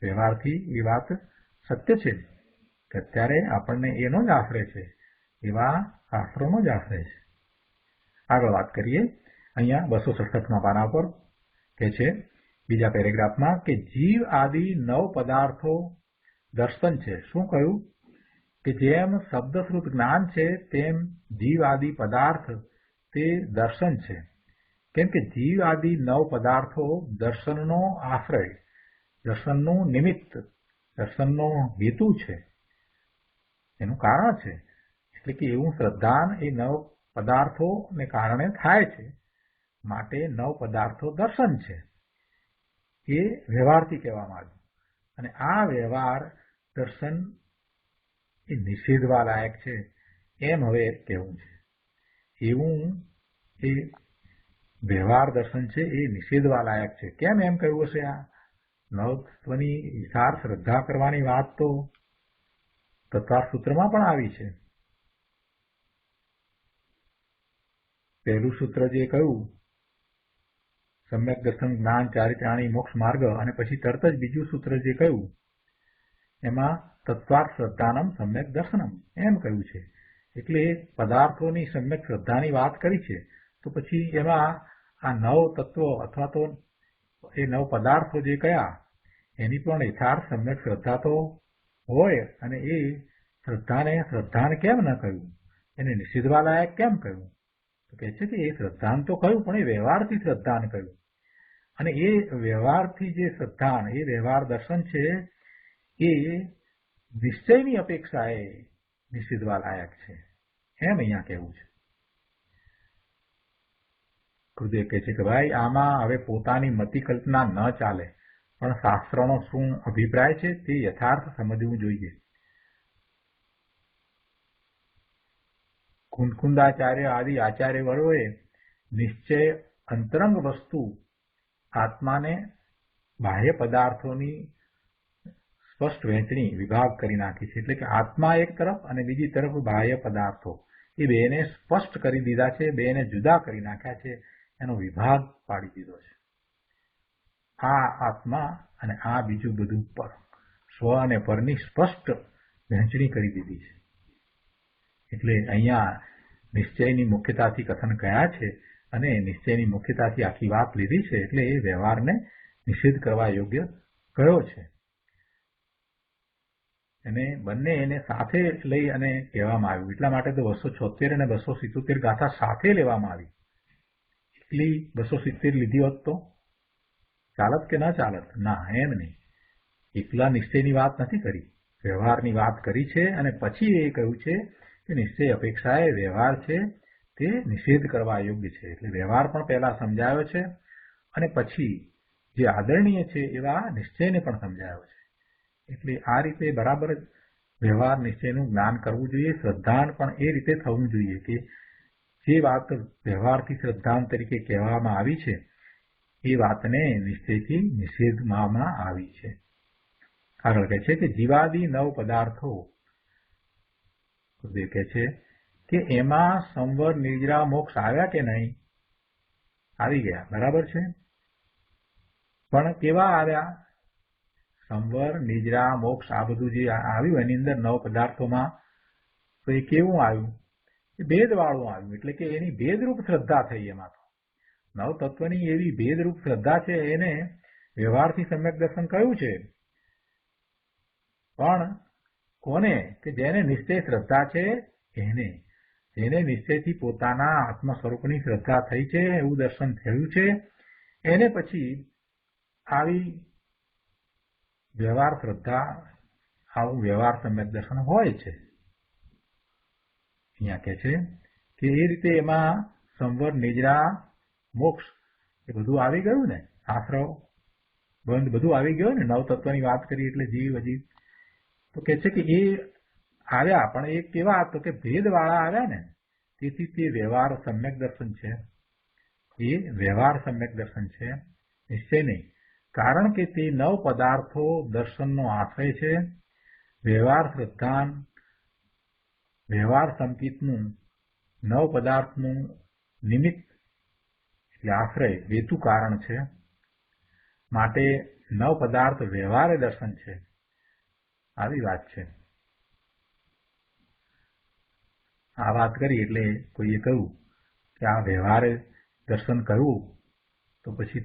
વ્યવહારથી એ વાત સત્ય છે કે અત્યારે આપણને એનો જ આશ્રય છે, એવા શાસ્ત્રોનો જ આશ્રય છે. આગળ વાત કરીએ. અહીંયા 267માં પાના પર કે છે બીજા પેરેગ્રાફમાં કે જીવ આદિ 9 પદાર્થો દર્શન છે. શું કહ્યું? કે જેમ શબ્દશ્રુત જ્ઞાન છે તેમ જીવ આદિ પદાર્થ તે દર્શન છે. કેમ કે જીવ આદિ 9 પદાર્થો દર્શનનો આશ્રય, દર્શનનું નિમિત્ત, દર્શનનો હેતુ છે, એનું કારણ છે. એટલે કે એવું શ્રદ્ધાન એ 9 પદાર્થોને કારણે થાય છે, માટે 9 પદાર્થો દર્શન છે. એ વ્યવહારથી કહેવામાં આવ્યું. અને આ વ્યવહાર દર્શન એ નિષેધવા લાયક છે એમ હવે કહેવું છે. એવું એ વ્યવહાર દર્શન છે એ નિષેધવા લાયક છે. કેમ એમ કહ્યું હશે? આ 9 તત્વની વિશાળ શ્રદ્ધા કરવાની વાત તો તત્વાર સૂત્રમાં પણ આવી છે. પહેલું સૂત્ર જે કહ્યું સમ્યક દર્શન જ્ઞાન ચારિત્રાણી મોક્ષ માર્ગ, અને પછી તરત જ બીજું સૂત્ર જે કહ્યું એમાં તત્વાર શ્રદ્ધાનમ સમ્યક દર્શનમ એમ કહ્યું છે. એટલે પદાર્થોની સમ્યક શ્રદ્ધાની વાત કરી છે. તો પછી એમાં આ 9 તત્વો અથવા તો એ 9 પદાર્થો જે કયા એની પણ યથાર્થ સમ્યક શ્રદ્ધા તો હોય. અને એ શ્રદ્ધાને કેમ ન કહ્યું? એને નિષેધવા લાયક કેમ કહ્યું? તો કહે છે કે એ શ્રદ્ધાન તો કહ્યું, પણ એ વ્યવહારથી શ્રદ્ધાન કહ્યું. અને એ વ્યવહારથી જે શ્રદ્ધાન, એ વ્યવહાર દર્શન છે એ નિશ્ચયની અપેક્ષાએ નિષેધવા લાયક છે એમ અહીંયા કહેવું છે. ગુરુદેવ કહે છે કે ભાઈ આમાં હવે પોતાની મતિ કલ્પના ન ચાલે, પણ શાસ્ત્રનો શું અભિપ્રાય છે તે યથાર્થ સમજવું જોઈએ. કુંદકુંદાચાર્ય આદિ આચાર્ય વર્ગોએ નિશ્ચય અંતરંગ વસ્તુ આત્માને બાહ્ય પદાર્થોની સ્પષ્ટ વહેંચણી વિભાગ કરી નાખી છે. એટલે કે આત્મા એક તરફ અને બીજી તરફ બાહ્ય પદાર્થો, એ બેને સ્પષ્ટ કરી દીધા છે, બેને જુદા કરી નાખ્યા છે, એનો વિભાગ પાડી દીધો છે. આ આત્મા અને આ બીજું બધું પર, સ્વ અને પરની સ્પષ્ટ વહેંચણી કરી દીધી છે. એટલે અહીંયા નિશ્ચયની મુખ્યતાથી કથન કયા છે અને નિશ્ચયની મુખ્યતાથી આખી વાત લીધી છે. એટલે એ વ્યવહારને નિષેધ કરવા યોગ્ય કયો છે. અને બંને એને સાથે લઈ અને કહેવામાં આવ્યું. એટલા માટે તો 276 અને 277 ગાથા સાથે લેવામાં આવી. એટલી 270 લીધી હોત તો ચાલત કે ન ચાલત? ના, એમ નહીં. એકલા નિશ્ચયની વાત નથી કરી, વ્યવહારની વાત કરી છે. અને પછી એ કહ્યું છે કે નિશ્ચય અપેક્ષાએ વ્યવહાર છે તે નિષેધ કરવા યોગ્ય છે. એટલે વ્યવહાર પણ પહેલા સમજાયો છે અને પછી જે આદરણીય છે એવા નિશ્ચયને પણ સમજાયો છે. એટલે આ રીતે બરાબર વ્યવહાર નિશ્ચયનું જ્ઞાન કરવું જોઈએ. શ્રદ્ધાન પણ એ રીતે થવું જોઈએ કે જે વાત વ્યવહારથી શ્રદ્ધાન તરીકે કહેવામાં આવી છે એ વાતને નિશ્ચયથી નિષેધમાં આવી છે. આગળ કહે છે કે જીવાદી 9 પદાર્થો કહે છે કે એમાં સંવર નિદ્રા મોક્ષ આવ્યા કે નહીં? આવી ગયા, બરાબર છે. પણ કેવા આવ્યા? સંવર નિદ્રા મોક્ષ આ બધું જે આવ્યું એની અંદર 9 પદાર્થોમાં, તો એ કેવું આવ્યું? એ ભેદવાળું આવ્યું. એટલે કે એની ભેદરૂપ શ્રદ્ધા થઈ. એમાં તો 9 તત્વની એવી ભેદરૂપ શ્રદ્ધા છે, એને વ્યવહારથી સમ્યક દર્શન કહ્યું છે. પણ કોને? કે જેને નિશ્ચય શ્રદ્ધા છે એને, જેને નિશ્ચયથી પોતાના આત્મ સ્વરૂપની શ્રદ્ધા થઈ છે, એવું દર્શન થયું છે, એને પછી આવી વ્યવહાર શ્રદ્ધા, આવું વ્યવહાર સમ્યક દર્શન હોય છે. અહીંયા કહે છે કે એ રીતે એમાં સંવર નિદ્રા મોક્ષ એ બધું આવી ગયું ને, આશ્રવ બંધ બધું આવી ગયું ને. 9 તત્વની વાત કરી એટલે જીવ અજીવ. તો કે છે કે એ આવ્યા, પણ એ કેવા? તો કે ભેદવાળા આવ્યા ને. તેથી તે વ્યવહાર સમ્યક દર્શન છે. એ વ્યવહાર સમ્યક દર્શન છે, નિશ્ચય નહીં. કારણ કે તે 9 પદાર્થો દર્શનનો આશ્રય છે. વ્યવહાર શ્રદ્ધાન, વ્યવહાર સંકિતનું 9 પદાર્થનું નિમિત્ત એટલે આશ્રય, હેતુ કારણ છે. માટે 9 પદાર્થ વ્યવહારે દર્શન છે. આવી વાત છે. આ વાત કરી એટલે કોઈએ કહ્યું કે આ વ્યવહારે દર્શન કરવું, તો પછી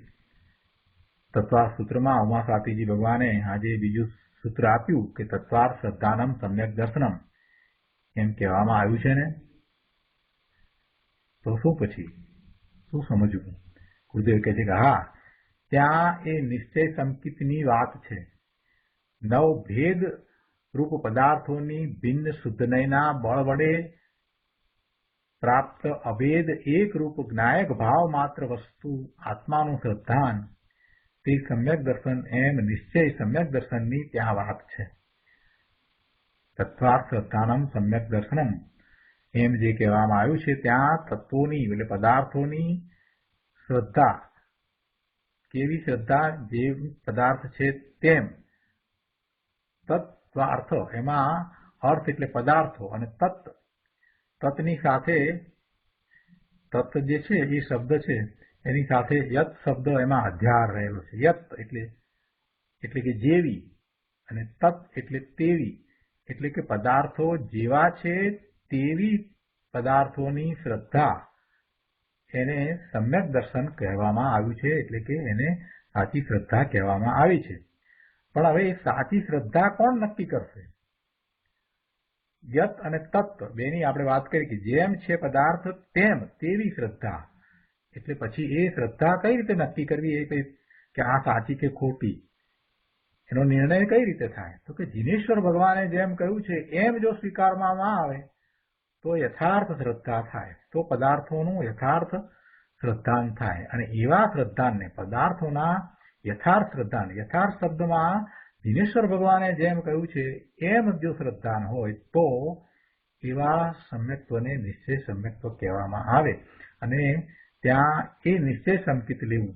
તત્વાર સૂત્રમાં ઉમા સ્વાતીજી ભગવાને આજે બીજું સૂત્ર આપ્યું કે તત્વાર શ્રદ્ધાનમ સમ્યક દર્શનમ એમ કહેવામાં આવ્યું છે ને. તો શું પછી શું સમજવું? ગુરુદેવ કહે છે કે હા, ત્યાં એ નિશ્ચય સંકિતની વાત છે. નવ ભેદ રૂપ પદાર્થોની ભિન્ન શુદ્ધનયના બળ વડે પ્રાપ્ત અભેદ એક રૂપ જ્ઞાયક ભાવ માત્ર વસ્તુ આત્માનું શ્રદ્ધાન તે સમ્યક દર્શન એમ નિશ્ચય સમ્યક દર્શનની ત્યાં વાત છે. તત્વાર્થ શ્રદ્ધાનમ સમ્યક દર્શનમ એમ જે કહેવામાં આવ્યું છે ત્યાં તત્વોની એટલે પદાર્થોની શ્રદ્ધા, કેવી શ્રદ્ધા? જે પદાર્થ છે તેમ. તત્વાર્થ એમાં અર્થ એટલે પદાર્થો અને તત્ની સાથે તત્ જે છે એ શબ્દ છે એની સાથે યત શબ્દ એમાં અધ્યાર રહેલો છે. યત એટલે કે જેવી અને તત્ એટલે તેવી, એટલે કે પદાર્થો જેવા છે તેવી પદાર્થોની શ્રદ્ધા એને સમ્યક દર્શન કહેવામાં આવ્યું છે, એટલે કે એને સાચી શ્રદ્ધા કહેવામાં આવી છે. પણ હવે સાચી શ્રદ્ધા કોણ નક્કી કરશે? યત અને તત્વ બેની આપણે વાત કરી કે જેમ છે પદાર્થ તેમ તેવી શ્રદ્ધા, એટલે પછી એ શ્રદ્ધા કઈ રીતે નક્કી કરવી? એ કે આ સાચી કે ખોટી એનો નિર્ણય કઈ રીતે થાય? તો કે જીનેશ્વર ભગવાને જેમ કહ્યું છે એમ જો સ્વીકારવામાં આવે તો યથાર્થ શ્રદ્ધા થાય, તો પદાર્થોનું યથાર્થ શ્રદ્ધાન થાય. અને એવા શ્રદ્ધાનને પદાર્થોના યથાર્થ શ્રદ્ધાન, યથાર્થ શબ્દમાં જીનેશ્વર ભગવાને જેમ કહ્યું છે એમ જો શ્રદ્ધાન હોય તો એવા સમ્યક્ત્વને નિશ્ચય સમ્યક્ત્વ કહેવામાં આવે. અને ત્યાં એ નિશ્ચય સંકિત લેવું,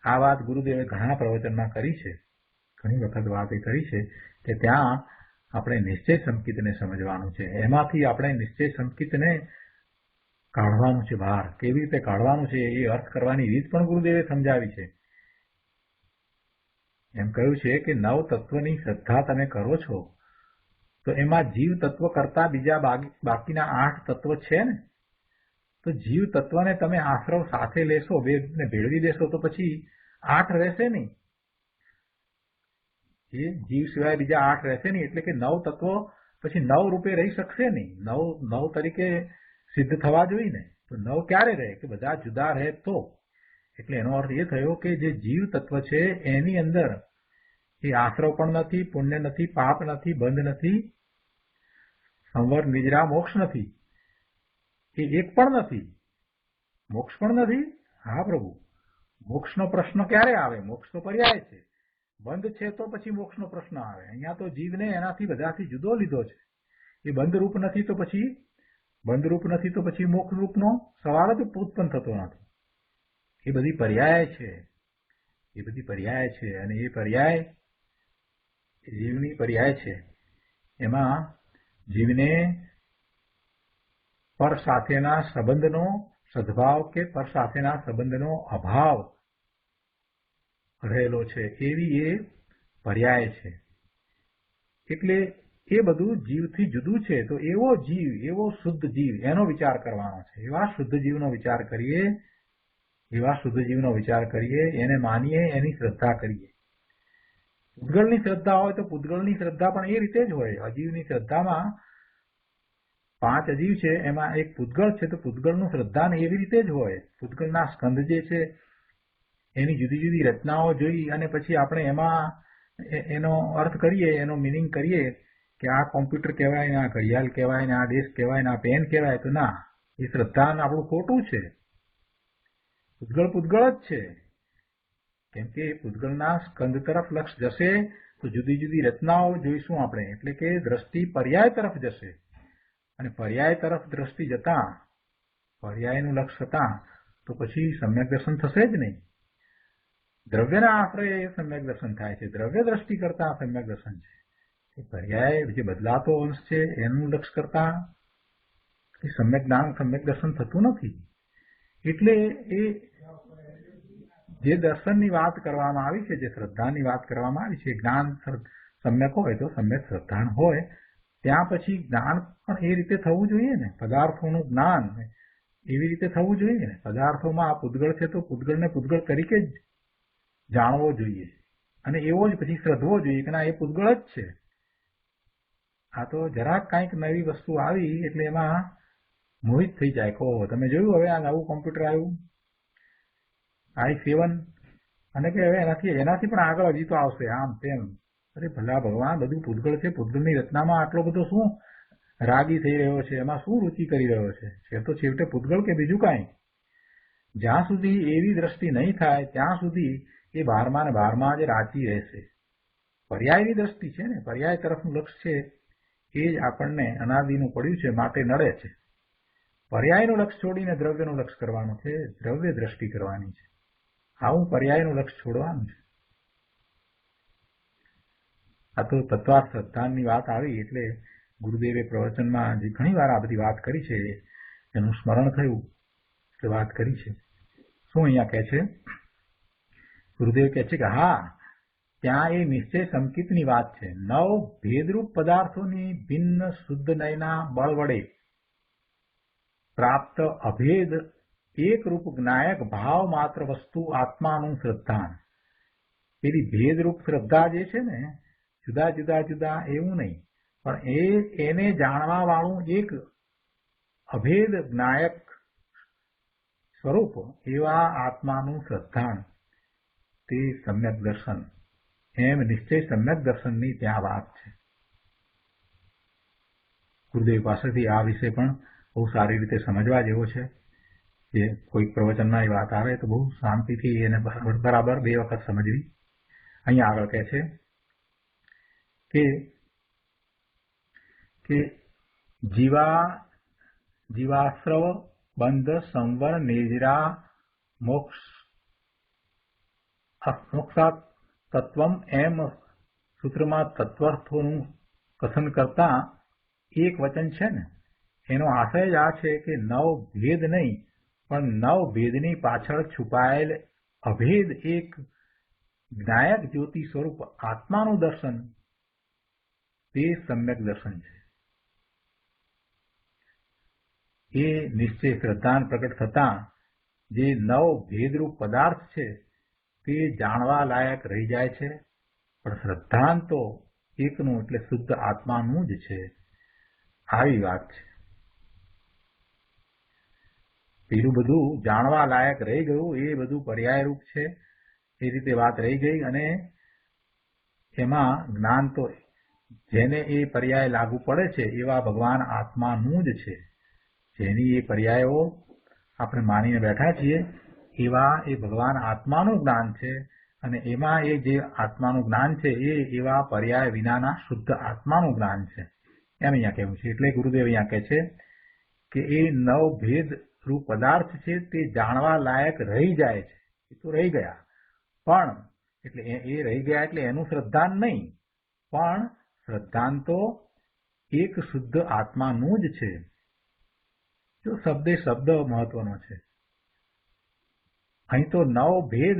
આ વાત ગુરુદેવે ઘણા પ્રવચનમાં કરી છે, ઘણી વખત વાત એ કરી છે કે ત્યાં આપણે નિશ્ચય સંકિતને સમજવાનું છે. એમાંથી આપણે નિશ્ચય સંકિતને કાઢવાનું છે બહાર. કેવી રીતે કાઢવાનું છે એ અર્થ કરવાની રીત પણ ગુરુદેવે સમજાવી છે. એમ કહ્યું છે કે નવ તત્વની શ્રદ્ધા તમે કરો છો તો એમાં જીવ તત્વ કરતા બીજા બાકીના 8 તત્વ છે ને, તો જીવ તત્વને તમે આશ્રવ સાથે લેશો, બેને ભેળવી દેશો તો પછી 8 રહેશે નહીં. એ જીવ સિવાય બીજા 8 રહેશે નહીં. એટલે કે 9 તત્વો પછી 9 રૂપે રહી શકશે નહીં. 9 તરીકે સિદ્ધ થવા જોઈએ ને. તો 9 ક્યારે રહે? કે બધા જુદા રહે તો. એટલે એનો અર્થ એ થયો કે જે જીવ તત્વ છે એની અંદર એ આશ્રવ પણ નથી, પુણ્ય નથી, પાપ નથી, બંધ નથી, સંવર નિજરા મોક્ષ નથી, એ એક પણ નથી, મોક્ષ પણ નથી. હા પ્રભુ, મોક્ષનો પ્રશ્ન ક્યારે આવે? મોક્ષ તો પર્યાય છે. બંધ છે તો પછી મોક્ષનો પ્રશ્ન આવે. અહીંયા તો જીવને એનાથી બધાથી જુદો લીધો છે. એ બંધરૂપ નથી તો પછી મોક્ષ રૂપનો સવાલ જ ઉત્પન્ન થતો નથી. એ બધી પર્યાય છે, અને એ પર્યાય જીવની પર્યાય છે. એમાં જીવને પર સાથેના સંબંધનો સદભાવ કે પર સાથેના સંબંધનો અભાવ રહેલો છે, એવી એ પર્યાય છે. એટલે એ બધું જીવથી જુદું છે. તો એવો જીવ, એવો શુદ્ધ જીવ, એનો વિચાર કરવાનો છે. એવા શુદ્ધ જીવનો વિચાર કરીએ, એને માનીએ, એની શ્રદ્ધા કરીએ. પૂતગલની શ્રદ્ધા હોય તો પૂતગલની શ્રદ્ધા પણ એ રીતે જ હોય. અજીવની શ્રદ્ધામાં 5 અજીવ છે, એમાં એક પૂતગલ છે, તો પૂતગલનું શ્રદ્ધાન એવી રીતે જ હોય. પૂતગલના સ્કંદ જે છે એની જુદી જુદી રચનાઓ જોઈ અને પછી આપણે એમાં એનો અર્થ કરીએ, એનો મિનિંગ કરીએ કે આ કોમ્પ્યુટર કહેવાય ને, આ ઘડિયાળ કહેવાય ને, આ દેશ કહેવાય ને, આ પેન કહેવાય. તો ના, એ શ્રદ્ધાન આપણું ખોટું છે. પૂતગલ જ છે. કેમ કે પૂતગલના સ્કંદ તરફ લક્ષ જશે તો જુદી જુદી રચનાઓ જોઈશું આપણે. એટલે કે દ્રષ્ટિ પર્યાય તરફ જશે, અને પર્યાય તરફ દ્રષ્ટિ જતા, પર્યાયનું લક્ષ થતા તો પછી સમ્યક દર્શન થશે જ નહીં. દ્રવ્યના આશ્રય એ સમ્યક દર્શન થાય છે. દ્રવ્ય દ્રષ્ટિ કરતા સમ્યક દર્શન છે. એ પર્યાય જે બદલાતો અંશ છે એનું લક્ષ કરતા એ સમ્યક જ્ઞાન, સમ્યક દર્શન થતું નથી. એટલે એ જે દર્શનની વાત કરવામાં આવી છે, જે શ્રદ્ધાની વાત કરવામાં આવી છે, જ્ઞાન સમ્યક હોય તો સમ્યક શ્રદ્ધાન હોય. ત્યાં પછી જ્ઞાન પણ એ રીતે થવું જોઈએ ને. પદાર્થોનું જ્ઞાન એવી રીતે થવું જોઈએ ને. પદાર્થોમાં આ પૂતગળ છે તો પૂતગળને પૂતગળ તરીકે જ જાણવો જોઈએ, અને એવો જ પછી શ્રદ્ધવો જોઈએ કે ના, એ પૂતગળ જ છે. આ તો જરાક કંઈક નવી વસ્તુ આવી એટલે એમાં મોહિત થઈ જાય. કહો તમે જોયું હવે આ નવું કોમ્પ્યુટર આવ્યું, I7 અને કે હવે એનાથી પણ આગળ હજી તો આવશે આમ તેમ. અરે ભલા ભગવાન, બધું પૂતગળ છે. પૂતગળની રચનામાં આટલો બધો શું રાગી થઈ રહ્યો છે, એમાં શું રુચિ કરી રહ્યો છે તો છેવટે પૂતગળ કે બીજું કાંઈ. જ્યાં સુધી એવી દ્રષ્ટિ નહીં થાય ત્યાં સુધી એ બારમાં ને બારમાં જ રાચી રહેશે. પર્યાયની દ્રષ્ટિ છે ને, પર્યાય તરફનું લક્ષ છે, એ જ આપણને અનાદિનું પડ્યું છે માટે નડે છે. પર્યાયનું લક્ષ છોડીને દ્રવ્યનું લક્ષ કરવાનું છે, દ્રવ્ય દ્રષ્ટિ કરવાની છે. આવું પર્યાયનું લક્ષ છોડવાનું છે. આ તો તત્વાર્થ શ્રદ્ધાની વાત આવી એટલે ગુરુદેવે પ્રવચનમાં જે ઘણી વાર આ બધી વાત કરી છે એનું સ્મરણ થયું કે વાત કરી છે. શું અહીંયા કહે છે? ગુરુદેવ કહે છે કે હા, ત્યાં એ નિશ્ચય સંકિતની વાત છે. 9 ભેદરૂપ પદાર્થોની ભિન્ન શુદ્ધ નયના બળ વડે પ્રાપ્ત અભેદ એકરૂપ જ્ઞાયક ભાવ માત્ર વસ્તુ આત્માનું શ્રદ્ધાન. પેલી ભેદરૂપ શ્રદ્ધા જે છે ને, જુદા જુદા જુદા એવું નહીં, પણ એને જાણવા વાળું એક અભેદ જ્ઞાયક સ્વરૂપ એવા આત્માનું શ્રદ્ધાન, તે સમ્યક દર્શન. એમ નિશ્ચય સમ્યક દર્શનની ત્યાં વાત છે. ગુરુદેવ પાસેથી આ વિષય પણ બહુ સારી રીતે સમજવા જેવો છે. કે કોઈક પ્રવચનમાં એ વાત આવે તો બહુ શાંતિથી એને બરાબર 2 વખત સમજવી. અહીંયા આગળ કહે છે કે જીવાશ્રવ બંધ સંવર નિજરા મોક્ષાત તત્વમ એમ સૂત્રમાં તત્વર્થોનું કથન કરતા એક વચન છે ને, એનો આશય જ આ છે કે 9 ભેદ નહીં પણ 9 ભેદની પાછળ છુપાયેલ અભેદ એક જ્ઞાયક જ્યોતિ સ્વરૂપ આત્માનું દર્શન, તે સમ્યક દર્શન છે. એ નિશ્ચય શ્રદ્ધાન પ્રગટ થતા જે 9 ભેદરૂપ પદાર્થ છે તે જાણવા લાયક રહી જાય છે, પણ શ્રદ્ધાન તો એકનું એટલે શુદ્ધ આત્માનું જ છે. આવી વાત છે. પેલું બધું જાણવા લાયક રહી ગયું એ બધું પર્યાયરૂપ છે, એ રીતે વાત રહી ગઈ. અને એમાં જ્ઞાન તો જેને એ પર્યાય લાગુ પડે છે એવા ભગવાન આત્માનું જ છે. જેની એ પર્યાયો આપણે માનીને બેઠા છીએ એવા એ ભગવાન આત્માનું જ્ઞાન છે. અને એમાં એ જે આત્માનું જ્ઞાન છે એ એવા પર્યાય વિનાના શુદ્ધ આત્માનું જ્ઞાન છે, એમ અહીંયા કહેવું છે. એટલે ગુરુદેવ અહીંયા કહે છે કે એ 9 ભેદ રૂપ પદાર્થ છે તે જાણવા લાયક રહી જાય છે. એ તો રહી ગયા, પણ એટલે એ રહી ગયા એટલે એનું શ્રદ્ધાન નહીં, પણ શ્રદ્ધાન તો એક શુદ્ધ આત્માનું જ છે. જો શબ્દ મહત્વનો છે. અહીં તો 9 ભેદ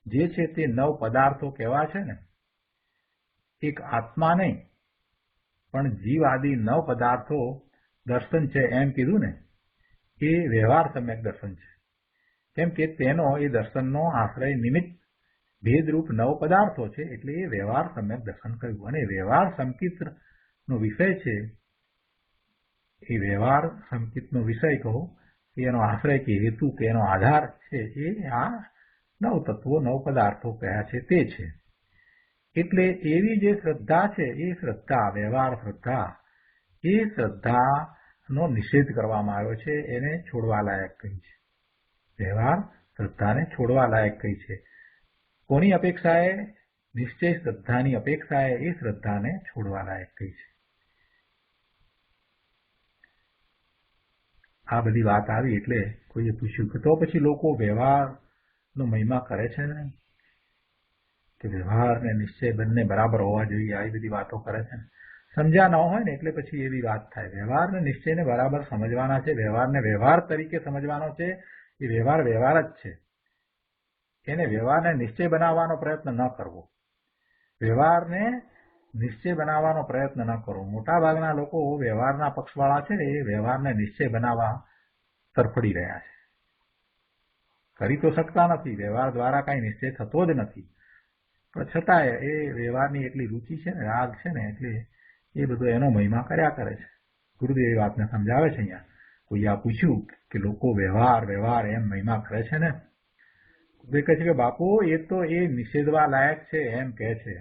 જે છે તે 9 પદાર્થો કહેવા છે ને, એક આત્મા નહીં પણ જીવ આદિ 9 પદાર્થો દર્શન છે એમ કીધું ને, એ વ્યવહાર સમ્યક દર્શન છે. કેમ કે તેનો એ દર્શનનો આશ્રય નિમિત્ત ભેદરૂપ 9 પદાર્થો છે, એટલે એ વ્યવહાર સમ્યક દર્શન કહ્યું. અને વ્યવહાર સંકિતનો વિષય છે, એ વ્યવહાર સંકિતનો વિષય કહો, એનો આશ્રય કે હેતુ કે એનો આધાર છે એ આ 9 તત્વો 9 પદાર્થો કહ્યા છે તે છે. એટલે એવી જે શ્રદ્ધા છે એ શ્રદ્ધા વ્યવહાર શ્રદ્ધા, એ શ્રદ્ધાનો નિષેધ કરવામાં આવ્યો છે, એને છોડવા લાયક કહી છે. વ્યવહાર શ્રદ્ધાને છોડવા લાયક કહી છે. કોની અપેક્ષાએ? નિશ્ચય શ્રદ્ધાની અપેક્ષાએ એ શ્રદ્ધાને છોડવા લાયક કહી છે. આ બધી વાત આવી એટલે કોઈએ પૂછ્યું કે તો પછી લોકો વ્યવહારનો મહિમા કરે છે ને, કે વ્યવહાર ને નિશ્ચય બંને બરાબર હોવા જોઈએ, આવી બધી વાતો કરે છે ને. સમજ્યા ન હોય ને એટલે પછી એવી વાત થાય. વ્યવહાર ને નિશ્ચયને બરાબર સમજવાના છે, વ્યવહારને વ્યવહાર તરીકે સમજવાનો છે. એ વ્યવહાર વ્યવહાર જ છે. એને વ્યવહારને નિશ્ચય બનાવવાનો પ્રયત્ન ન કરવો, વ્યવહારને નિશ્ચય બનાવવાનો પ્રયત્ન ન કરવો. મોટાભાગના લોકો વ્યવહારના પક્ષવાળા છે ને, એ વ્યવહારને નિશ્ચય બનાવવા તરફડી રહ્યા છે. કરી તો શકતા નથી, વ્યવહાર દ્વારા કાંઈ નિશ્ચય થતો જ નથી, પણ છતાંય એ વ્યવહારની એટલી રુચિ છે ને, રાગ છે ને, એટલે એ બધો એનો મહિમા કર્યા કરે છે. ગુરુદેવ એ વાતને સમજાવે છે. અહીંયા કોઈ આ પૂછ્યું કે લોકો વ્યવહાર એમ મહિમા કરે છે ને, એ કહે છે કે બાપુ એ તો એ નિષેધવા લાયક છે એમ કહે છે.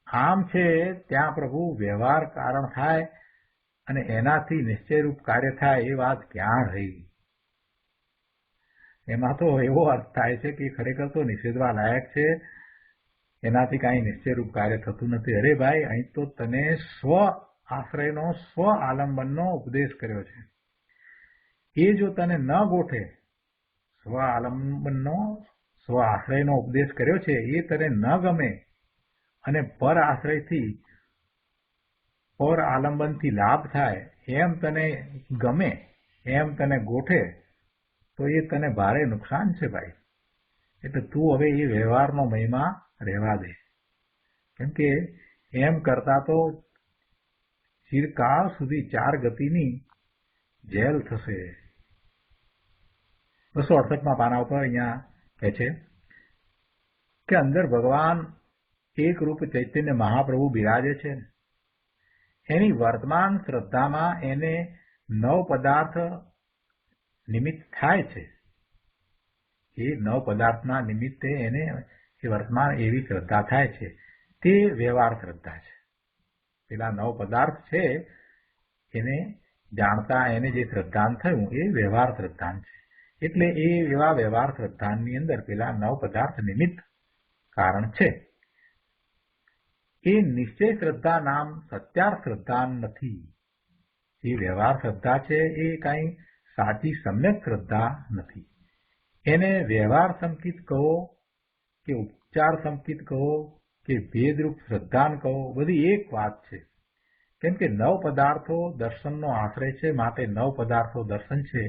આમ છે ત્યાં પ્રભુ વ્યવહાર કારણ થાય અને એનાથી નિશ્ચયરૂપ કાર્ય થાય એ વાત ક્યાં રહી? એમાં તો એવો અર્થ થાય છે કે ખરેખર તો નિષેધવા લાયક છે, એનાથી કાંઈ નિશ્ચયરૂપ કાર્ય થતું નથી. અરે ભાઈ, અહીં તો તને સ્વ આશ્રયનો સ્વ આલંબનનો ઉપદેશ કર્યો છે. એ જો તને ન ગોઠે, સ્વ આલંબનનો સ્વ આશ્રયનો ઉપદેશ કર્યો છે એ તને ન ગમે અને પર આશ્રયથી પર આલંબનથી લાભ થાય એમ તને ગમે, એમ તને ગોઠે, તો એ તને ભારે નુકસાન છે ભાઈ. એટલે તું હવે એ વ્યવહારનો મહિમા રહેવા દે. કેમ કે એમ કરતા તો ચિરકાળ સુધી 4 ગતિની જેલ થશે. 268 પાના ઉપર અહીંયા કહે છે કે અંદર ભગવાન એક રૂપ ચૈતન્ય મહાપ્રભુ બિરાજે છે. એની વર્તમાન શ્રદ્ધામાં એને 9 પદાર્થ નિમિત્ત થાય છે. એ 9 પદાર્થના નિમિત્તે એને એ વર્તમાન એવી શ્રદ્ધા થાય છે. તે વ્યવહાર શ્રદ્ધા છે. પેલા 9 પદાર્થ છે એને જાણતા એને જે શ્રદ્ધાન થયું એ વ્યવહાર શ્રદ્ધાન છે. એટલે એ એવા વ્યવહાર શ્રદ્ધાનની અંદર પેલા 9 પદાર્થ નિમિત્ત કારણ છે. એ નિશ્ચય શ્રદ્ધા નામ સત્યાર શ્રદ્ધા નથી. એ વ્યવહાર શ્રદ્ધા છે એ કાંઈ સાચી સમ્યક શ્રદ્ધા નથી. એને વ્યવહાર સંકિત કહો કે ઉપચાર સંકિત કહો કે ભેદરૂપ શ્રદ્ધાન કહો, બધી એક વાત છે. કેમ કે 9 પદાર્થો દર્શનનો આશ્રય છે, માટે 9 પદાર્થો દર્શન છે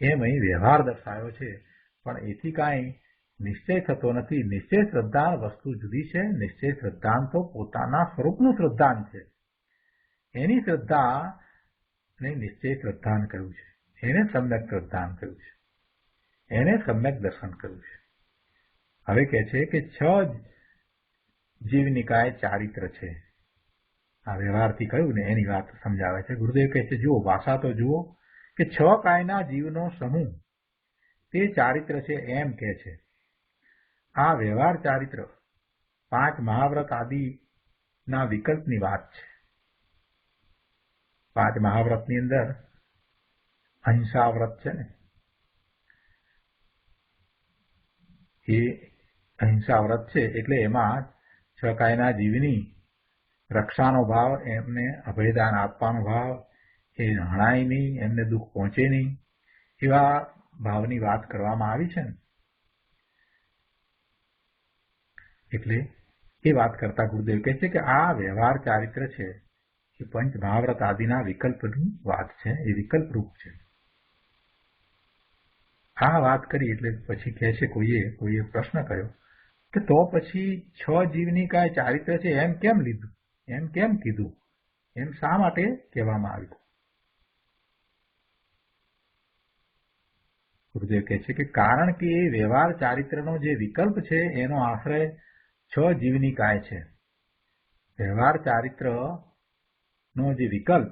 એમ અહીં વ્યવહાર દર્શાયો છે. પણ એથી કાંઈ નિશ્ચય થતો નથી. નિશ્ચય શ્રદ્ધાન વસ્તુ જુદી છે. નિશ્ચય શ્રદ્ધાન તો પોતાના સ્વરૂપનું શ્રદ્ધાન છે. એની શ્રદ્ધા ને નિશ્ચય શ્રદ્ધાન કહ્યું છે. એને સમ્યક શ્રદ્ધાન કહ્યું છે. એને સમ્યક દર્શન કહ્યું છે. હવે કહે છે કે 6 જીવનિકાય ચારિત્ર છે. આ વ્યવહારથી કહ્યું ને એની વાત સમજાવે છે. ગુરુદેવ કહે છે જુઓ, ભાષા તો જુઓ કે 6 કાયના જીવનો સમૂહ તે ચારિત્ર છે એમ કહે છે. આ વ્યવહાર ચારિત્ર 5 મહાવ્રત આદિના વિકલ્પની વાત છે. 5 મહાવ્રતની અંદર અહિંસા વ્રત છે ને, એ અહિંસા વ્રત છે એટલે એમાં 6 કાયના જીવની રક્ષાનો ભાવ, એમને અભયદાન આપવાનો ભાવ, એ હણાય નહીં, એમને દુઃખ પહોંચે નહીં, એવા ભાવની વાત કરવામાં આવી છે ને. એટલે એ વાત કરતા ગુરુદેવ કહે છે કે આ વ્યવહાર ચારિત્ર છે એ 5 મહાવ્રત આદિના વિકલ્પની વાત છે. એ વિકલ્પ રૂપ છે. આ વાત કરી એટલે પછી કહે છે કોઈએ પ્રશ્ન કર્યો કે તો પછી 6 જીવની કાંઈ ચારિત્ર છે એમ કેમ લીધું, એમ કેમ કીધું, એમ શા માટે કહેવામાં આવ્યું? ગુરુદેવ કહે છે કે કારણ કે એ વ્યવહાર ચારિત્રનો જે વિકલ્પ છે એનો આશ્રય 6 જીવની કાય છે. વ્યવહાર ચારિત્રનો જે વિકલ્પ,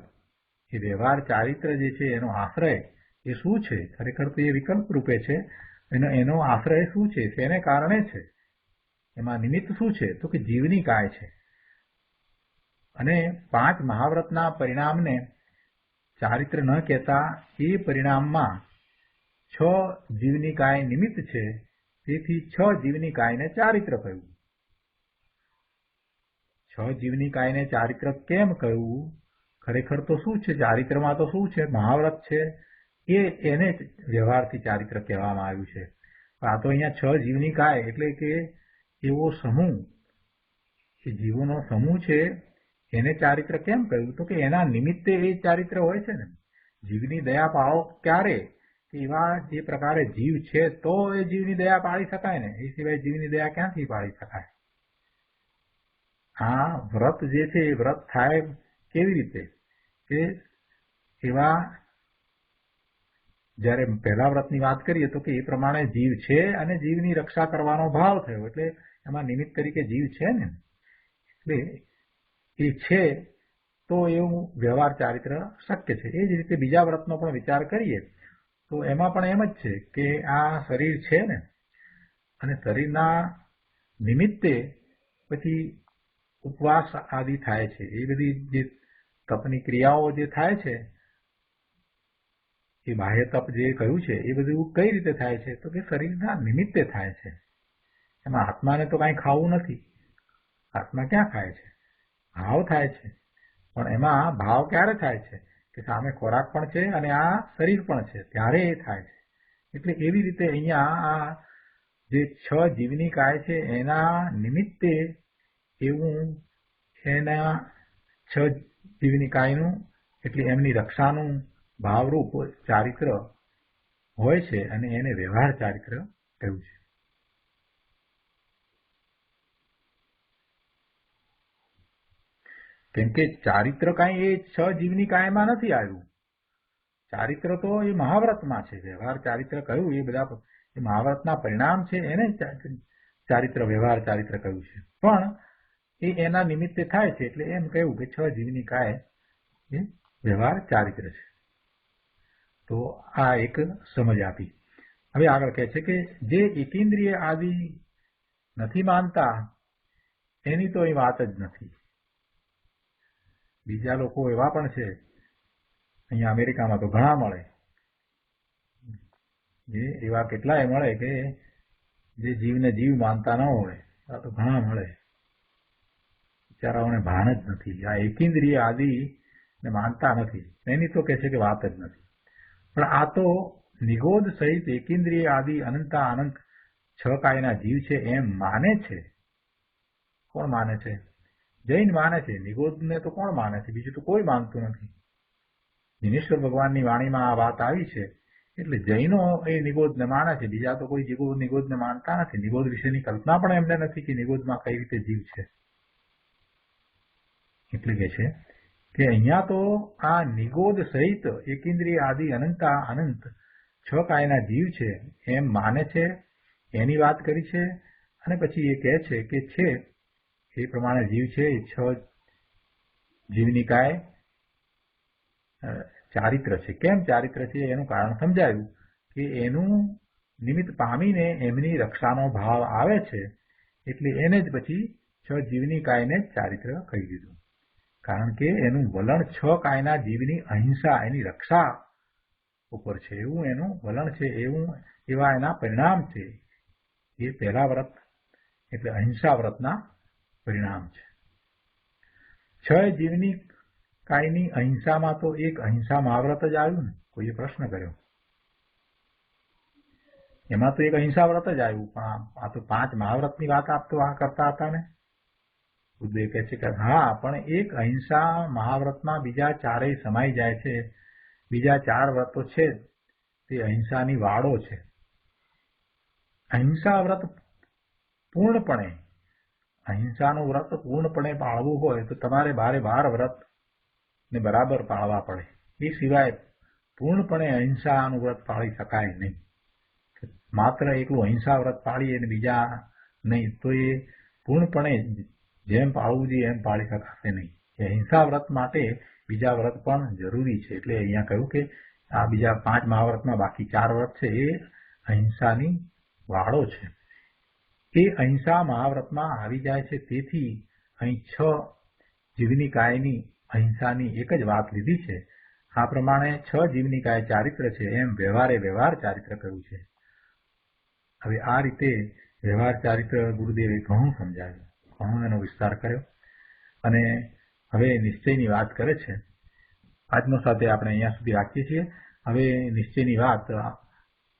એ વ્યવહાર ચારિત્ર જે છે એનો આશ્રય એ શું છે? ખરેખર તો એ વિકલ્પ રૂપે છે. એનો આશ્રય શું છે? તેને કારણે છે. એમાં નિમિત્ત શું છે? તો કે જીવની કાય છે. અને 5 મહાવ્રતના પરિણામને ચારિત્ર ન કહેતા એ પરિણામમાં 6 જીવની કાય નિમિત્ત છે. તેથી 6 જીવની કાયને ચારિત્ર કહ્યું. 6 જીવની કાયને ચારિત્ર કેમ કહ્યું? ખરેખર તો શું છે? ચારિત્રમાં તો શું છે? મહાવ્રત છે. એને વ્યવહારથી ચારિત્ર કહેવામાં આવ્યું છે. આ તો અહીંયા 6 જીવની કાય એટલે કે એવો સમૂહ, કે જીવોનો સમૂહ છે, એને ચારિત્ર કેમ કહ્યું? તો કે એના નિમિત્તે એ ચારિત્ર હોય છે ને. જીવની દયા પાળો ક્યારે? કે એવા જે પ્રકારે જીવ છે તો એ જીવની દયા પાળી શકાય ને. એ સિવાય જીવની દયા ક્યાંથી પાળી શકાય? આ વ્રત જે છે એ વ્રત થાય કેવી રીતે? કે એવા જ્યારે પહેલા વ્રતની વાત કરીએ તો કે એ પ્રમાણે જીવ છે અને જીવની રક્ષા કરવાનો ભાવ થયો એટલે એમાં નિમિત્ત તરીકે જીવ છે ને. એટલે એ છે તો એવું વ્યવહાર ચારિત્ર શક્ય છે. એ જ રીતે બીજા વ્રતનો પણ વિચાર કરીએ તો એમાં પણ એમ જ છે કે આ શરીર છે ને, અને શરીરના નિમિત્તે પછી ઉપવાસ આદિ થાય છે. એ બધી જે તપની ક્રિયાઓ જે થાય છે, એ બાહ્ય તપ જે કહ્યું છે, એ બધું કઈ રીતે થાય છે? તો કે શરીરના નિમિત્તે થાય છે. એમાં આત્માને તો કાંઈ ખાવું નથી. આત્મા ક્યાં ખાય છે? ભાવ થાય છે. પણ એમાં ભાવ ક્યારે થાય છે? કે સામે ખોરાક પણ છે અને આ શરીર પણ છે, ત્યારે એ થાય છે. એટલે એવી રીતે અહીંયા આ જે 6 જીવની કાય છે એના નિમિત્તે એવું એના 6 જીવની કાયનું એટલે એમની રક્ષાનું ભાવરૂપ ચારિત્ર હોય છે, અને એને વ્યવહાર ચારિત્ર કહ્યું છે. કેમ કે ચારિત્ર કાંઈ એ 6 જીવની કાયમાં નથી આવ્યું. ચારિત્ર તો એ મહાવ્રતમાં છે. વ્યવહાર ચારિત્ર કહ્યું એ બધા એ મહાવ્રતના પરિણામ છે, એને ચારિત્ર વ્યવહાર ચારિત્ર કહ્યું છે. પણ એ એના નિમિત્તે થાય છે, એટલે એમ કહ્યું કે 6 જીવની કાય એ વ્યવહાર ચારિત્ર છે. તો આ એક સમજ આપી. હવે આગળ કહે છે કે જે એકેન્દ્રિય આદિ નથી માનતા એની તો એ વાત જ નથી. બીજા લોકો એવા પણ છે, અહીંયા અમેરિકામાં તો ઘણા મળે, જે એવા કેટલાય મળે કે જે જીવને જીવ માનતા ન હોય. આ તો ઘણા મળે, બિચારાઓને ભાન જ નથી. આ એકેન્દ્રિય આદિ ને માનતા નથી, એની તો કહે છે કે વાત જ નથી. પણ આ તો નિગોદ સહિત એકેન્દ્રિય આદિ અનંતા અનંત 6 કાયના જીવ છે એમ માને છે. કોણ માને છે? જૈન માને છે. નિગોદને તો કોણ માને છે? બીજું તો કોઈ માનતું નથી. દિનેશ્વર ભગવાનની વાણીમાં આ વાત આવી છે, એટલે જૈનો એ નિગોદને માને છે. બીજા તો કોઈ નિગોદને માનતા નથી. નિગોદ વિશેની કલ્પના પણ એમને નથી કે નિગોદમાં કઈ રીતે જીવ છે. એટલે કે છે કે અહીંયા તો આ નિગોદ સહિત એકેન્દ્રિય આદિ અનંતા અનંત 6 કાયના જીવ છે એમ માને છે, એની વાત કરી છે. અને પછી એ કહે છે કે છે એ પ્રમાણે જીવ છે એ 6 જીવની કાય ચારિત્ર છે. કેમ ચારિત્ર છે એનું કારણ સમજાયું કે એનું નિમિત્ત પામીને એમની રક્ષાનો ભાવ આવે છે, એટલે એને જ પછી 6 જીવની કાયને જ ચારિત્ર કહી દીધું. કારણ કે એનું વલણ 6 કાયના જીવની અહિંસા, એની રક્ષા ઉપર છે, એવું એનું વલણ છે, એવા એના પરિણામ છે. એ પહેલા વ્રત એટલે અહિંસા વ્રતના પરિણામ છે. 6 જીવની કાયની અહિંસામાં તો એક અહિંસા મહાવ્રત જ આવ્યું ને. કોઈએ પ્રશ્ન કર્યો, એમાં તો એક અહિંસા વ્રત જ આવ્યું, પણ આ તો 5 મહાવ્રતની વાત આપ તો આ કરતા હતા ને. બુદ્ધે કહે છે કે હા, પણ એક અહિંસા મહાવ્રતમાં બીજા 4 સમાઈ જાય છે. બીજા 4 વ્રતો છે તે અહિંસાની વાળો છે. અહિંસા વ્રત પૂર્ણપણે, અહિંસાનું વ્રત પૂર્ણપણે પાળવું હોય તો તમારે 12 વ્રત ને બરાબર પાળવા પડે. એ સિવાય પૂર્ણપણે અહિંસાનું વ્રત પાળી શકાય નહીં. માત્ર એકલું અહિંસા વ્રત પાળીએ અને બીજા નહીં, તો એ પૂર્ણપણે જેમ પાળવું જોઈએ એમ પાળી શકાશે નહીં. એ અહિંસા વ્રત માટે બીજા વ્રત પણ જરૂરી છે. એટલે અહીંયા કહ્યું કે આ બીજા 5 મહાવ્રતમાં બાકી 4 વ્રત છે એ અહિંસાની વાળો છે. એ અહિંસા મહાવ્રતમાં આવી જાય છે. તેથી અહીં 6 જીવની કાયની અહિંસાની એક જ વાત લીધી છે. આ પ્રમાણે 6 જીવની કાય ચારિત્ર છે એમ વ્યવહાર ચારિત્ર કહ્યું છે. હવે આ રીતે વ્યવહાર ચારિત્ર ગુરુદેવે ઘણું સમજાવ્યું, ઘણો એનો વિસ્તાર કર્યો, અને હવે નિશ્ચયની વાત કરે છે. આજનો સાથે આપણે અહીંયા સુધી રાખીએ છીએ. હવે નિશ્ચયની વાત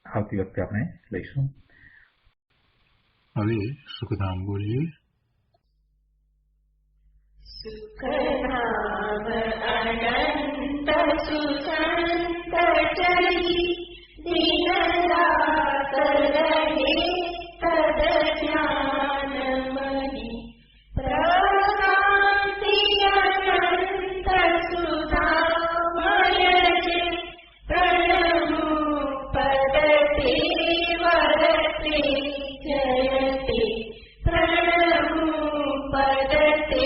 આવતી વખતે આપણે લઈશું. હવે સુખધામ બોલીએ. સુખધામ અનંત સુસંત ચરી દીનદાસ રહે તદ જ્ઞાન મહી પ્રકાંતિ અનંત સુધામય છે પ્રણમો પદતે વરતે જયતે પ્રણમો પદતે